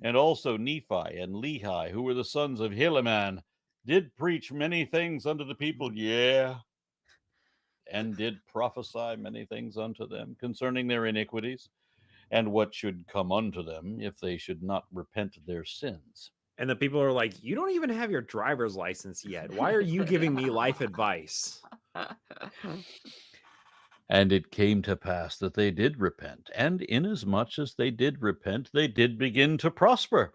And also Nephi and Lehi, who were the sons of Helaman, did preach many things unto the people, and did prophesy many things unto them concerning their iniquities, and what should come unto them if they should not repent of their sins. And the people are like, you don't even have your driver's license yet. Why are you giving me life advice? And it came to pass that they did repent, and inasmuch as they did repent, they did begin to prosper.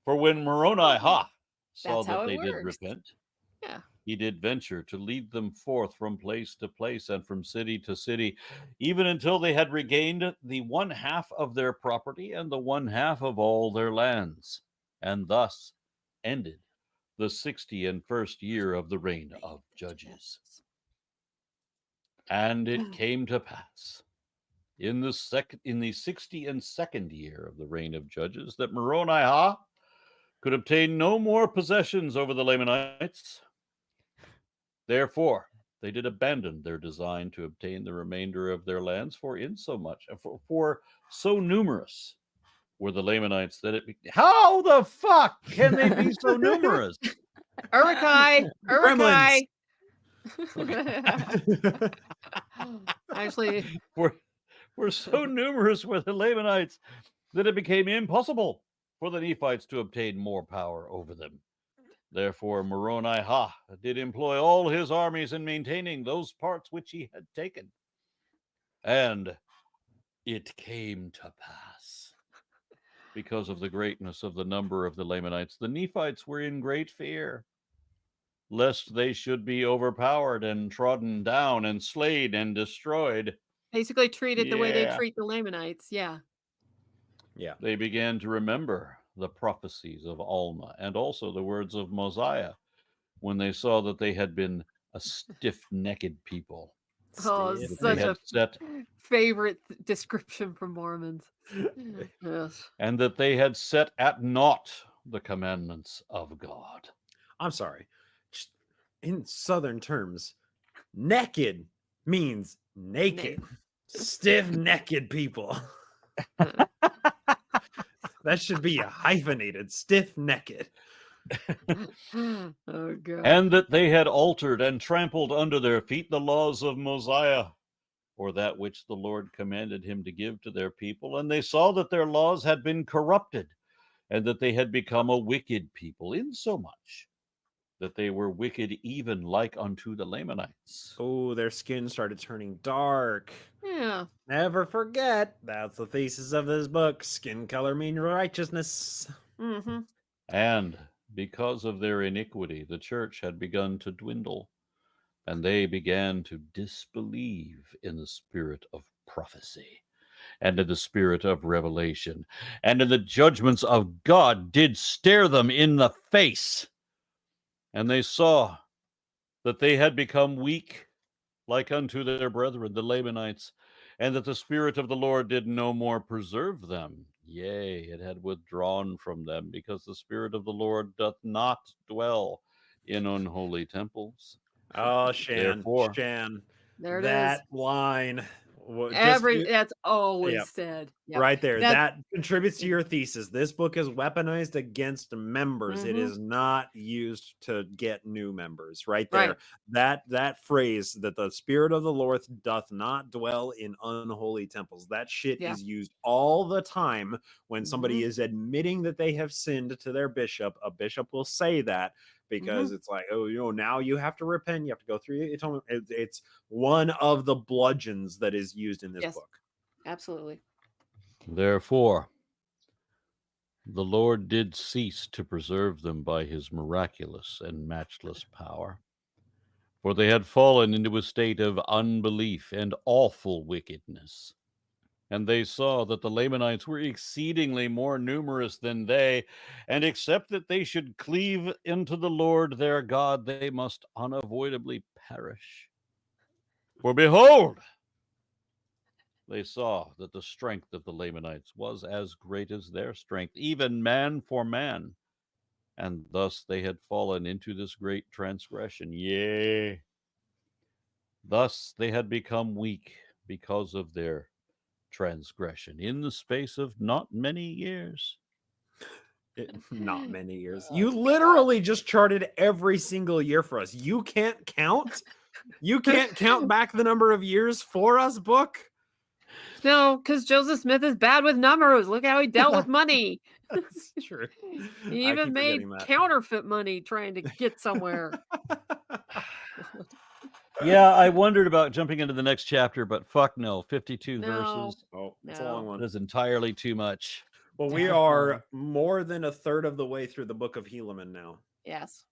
For when Moroni saw that they did repent, he did venture to lead them forth from place to place and from city to city, even until they had regained the 1/2 of their property and the 1/2 of all their lands. And thus ended the 61st year of the reign of Judges. And it came to pass in the 62nd year of the reign of Judges that Moroni could obtain no more possessions over the Lamanites. Therefore, they did abandon their design to obtain the remainder of their lands, for so numerous were the Lamanites that how the fuck can they be so numerous? Urukai. Actually, we're so numerous were the Lamanites that it became impossible for the Nephites to obtain more power over them. Therefore Moroni did employ all his armies in maintaining those parts which he had taken. And it came to pass, because of the greatness of the number of the Lamanites, the Nephites were in great fear, lest they should be overpowered and trodden down and slain and destroyed. Basically treated the way they Yeah. treat the Lamanites. Yeah. Yeah. They began to remember the prophecies of Alma and also the words of Mosiah when they saw that they had been a stiff-necked people. Oh, Stiff. it's They such had a set, favorite description from Mormons. Yes. and that they had set at naught the commandments of God. I'm sorry. Just in Southern terms, naked means naked. Stiff-necked people. That should be a hyphenated, stiff-necked. Oh God. And that they had altered and trampled under their feet the laws of Mosiah, or that which the Lord commanded him to give to their people. And they saw that their laws had been corrupted, and that they had become a wicked people, insomuch that they were wicked even like unto the Lamanites. Oh, their skin started turning dark. Yeah. Never forget, that's the thesis of this book. Skin color means righteousness. Mm-hmm. And because of their iniquity, the church had begun to dwindle, and they began to disbelieve in the spirit of prophecy, and in the spirit of revelation, and in the judgments of God did stare them in the face. And they saw that they had become weak like unto their brethren, the Lamanites, and that the Spirit of the Lord did no more preserve them. Yea, it had withdrawn from them, because the Spirit of the Lord doth not dwell in unholy temples. Oh, Shan. Therefore, Shan. There it that is. line. That's always Yep. said. Yep. Right there. That- That contributes to your thesis. This book is weaponized against members. It Mhm. is not used to get new members. Right there. Right. That phrase, that the Spirit of the Lord doth not dwell in unholy temples. That shit Yeah. is used all the time when somebody Mhm. is admitting that they have sinned to their bishop. A bishop will say that, because it's like, oh, now you have to repent. You have to go through the atonement. It's one of the bludgeons that is used in this Yes. book. Absolutely. Therefore, the Lord did cease to preserve them by his miraculous and matchless power, for they had fallen into a state of unbelief and awful wickedness. And they saw that the Lamanites were exceedingly more numerous than they, and except that they should cleave into the Lord their God, they must unavoidably perish. For behold, they saw that the strength of the Lamanites was as great as their strength, even man for man. And thus they had fallen into this great transgression. Yea, thus they had become weak because of their transgression in the space of not many years. Not many years. You literally just charted every single year for us. You can't count? You can't count back the number of years for us, book? No, because Joseph Smith is bad with numbers. Look how he dealt with money. That's true. He I even keep made forgetting that. counterfeit money trying to get somewhere. Yeah, I wondered about jumping into the next chapter, but fuck no. 52 No. verses. Oh, it's a long No. one. That is entirely too much. Well, we are more than a third of the way through the book of Helaman now. Yes.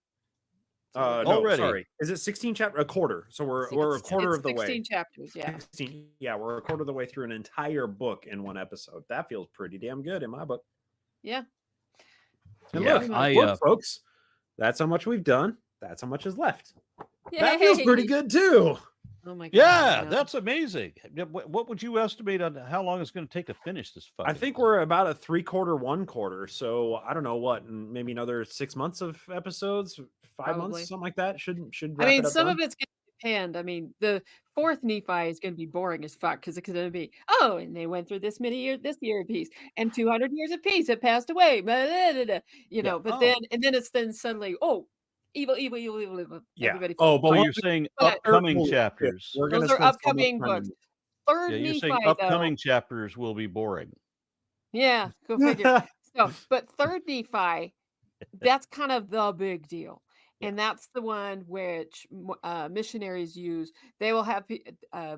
No, Already? sorry. Is it 16 chapters? A quarter. So we're a quarter It's of the 16 way. chapters, yeah. 16, yeah, we're a quarter of the way through an entire book in one episode. That feels pretty damn good in my book. Yeah. And Yeah, look, folks, that's how much we've done. That's how much is left. That feels pretty Yay! good too. Oh my god. Yeah, no. that's amazing. What would you estimate on how long it's going to take to finish this fucking I think thing? we're about a 3/4, 1/4. So I don't know what, maybe another 6 months of episodes, 5 Probably. months, something like that. Should I wrap mean, it up. some done. of it's going to depend. I mean, the fourth Nephi is going to be boring as fuck because it's going to be, oh, and they went through this year of peace, and 200 years of peace have passed away. Blah, blah, blah, blah, you know, but then it's suddenly, oh, evil. Yeah. Everybody Oh, but So you're saying but- upcoming Bullshit. chapters. We're gonna those are spend so much upcoming time in books. Third Yeah, you're Nephi, saying though. upcoming chapters will be boring. Yeah, go figure. So, but third Nephi, that's kind of the big deal. And that's the one which missionaries use. They will have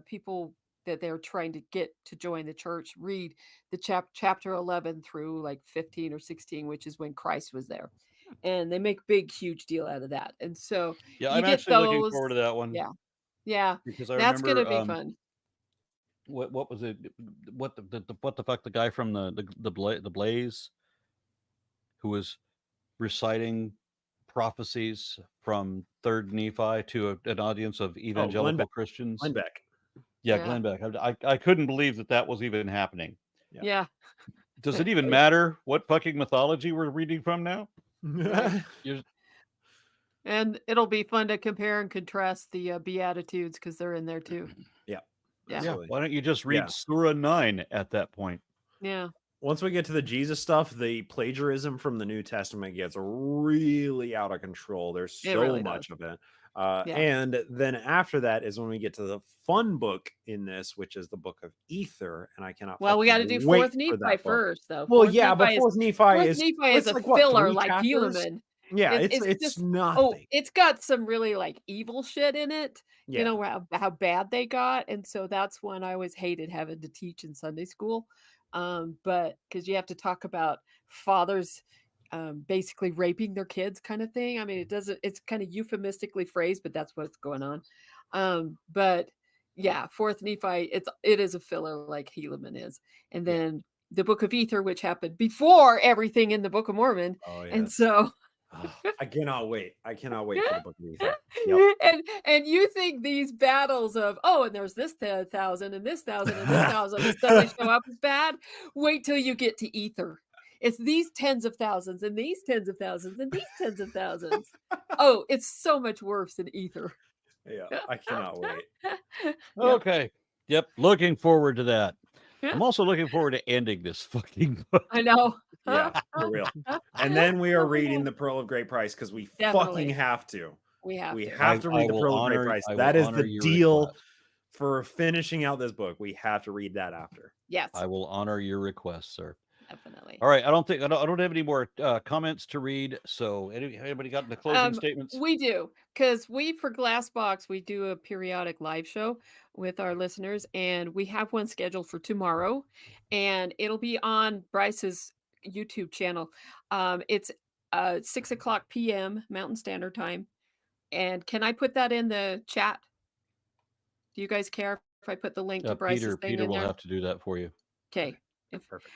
people that they're trying to get to join the church read the chapter 11 through like 15 or 16, which is when Christ was there. And they make big, huge deal out of that. And so Yeah, you I'm get actually looking those. forward to that one. Yeah. Yeah. Because I That's remember going to be fun. what was it? What the fuck? The guy from the Blaze, who was reciting prophecies from Third Nephi to an audience of evangelical Christians. Glenn Beck. Yeah, Glenn Beck. I couldn't believe that was even happening. Yeah. Does it even matter what fucking mythology we're reading from now? Right. And it'll be fun to compare and contrast the Beatitudes because they're in there too. Yeah. Yeah. Why don't you just read Surah 9 at that point? Yeah. Once we get to the Jesus stuff, the plagiarism from the New Testament gets really out of control. There's so much of it. And then after that is when we get to the fun book in this, which is the book of Ether. And I cannot. Well, we got to do fourth Nephi first, though. Well, but fourth Nephi is a like, filler, like Helaman. Yeah, it's just nothing. Oh, it's got some really like evil shit in it. Yeah. You know how bad they got, and so that's one I always hated having to teach in Sunday school. But because you have to talk about fathers basically raping their kids kind of thing. I mean, it's kind of euphemistically phrased, but that's what's going on. But yeah, fourth Nephi, it is a filler like Helaman is. And then the book of Ether, which happened before everything in the Book of Mormon. Oh, yeah. And so I cannot wait. I cannot wait for the book of Ether. Yep. And you think these battles of, and there's this 1,000 and this 1,000 and this 1,000 and suddenly show up as bad? Wait till you get to Ether. It's these tens of thousands and these tens of thousands and these tens of thousands. Oh, it's so much worse in Ether. Yeah, I cannot wait. Okay. Yep. Looking forward to that. I'm also looking forward to ending this fucking book. I know. Yeah, for real. And then we are reading the Pearl of Great Price because we fucking have to. We have to read the Pearl of Great Price. That is the deal for finishing out this book. We have to read that after. Yes. I will honor your request, sir. Definitely. All right. I don't have any more comments to read. So anybody got the closing statements? We do, because for Glassbox, we do a periodic live show with our listeners, and we have one scheduled for tomorrow, and it'll be on Bryce's YouTube channel. It's 6:00 p.m. Mountain Standard Time. And can I put that in the chat? Do you guys care if I put the link to Bryce's thing Peter in there? will have to do that for you. Okay. Perfect.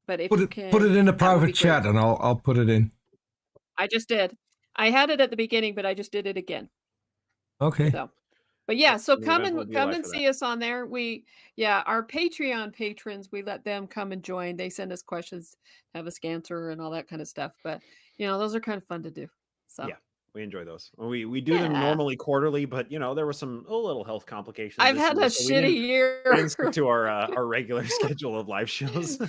But if put it in the private chat, and I'll put it in. I just did. I had it at the beginning, but I just did it again. Okay. But yeah, so come and see us on there. Our Patreon patrons, we let them come and join. They send us questions, have us answer, and all that kind of stuff. But those are kind of fun to do. So yeah, we enjoy those. We do them normally quarterly, but there were some little health complications. I've had a shitty year. We didn't stick to our regular schedule of live shows.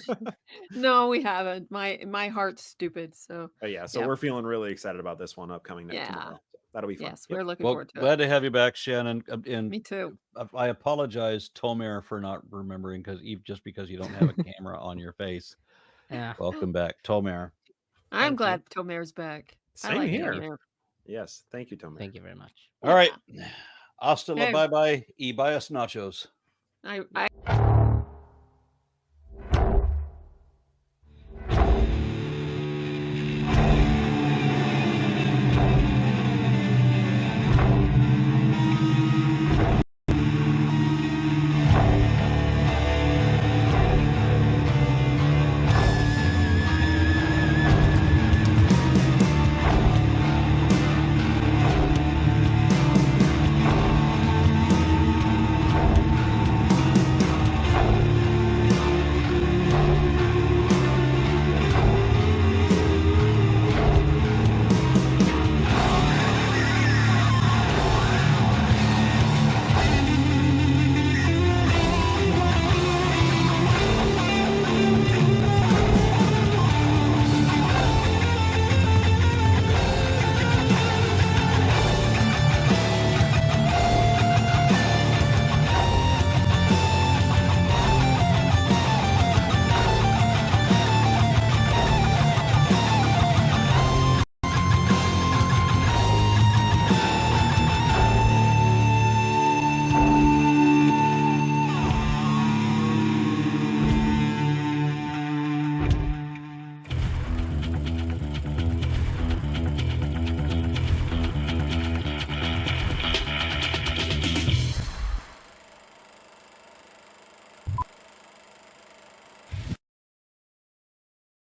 No, we haven't. My heart's stupid. So we're feeling really excited about this one upcoming next tomorrow. That'll be fun. Yes, we're looking forward to it. Glad to have you back, Shannon. And me too. I apologize, Tomer, for not remembering because you don't have a camera on your face. Yeah. Welcome back, Tomer. I'm glad Tomer's back. Same here. Yes, thank you, Tomer. Thank you very much. All right. Hasta la bye-bye y bias nachos. I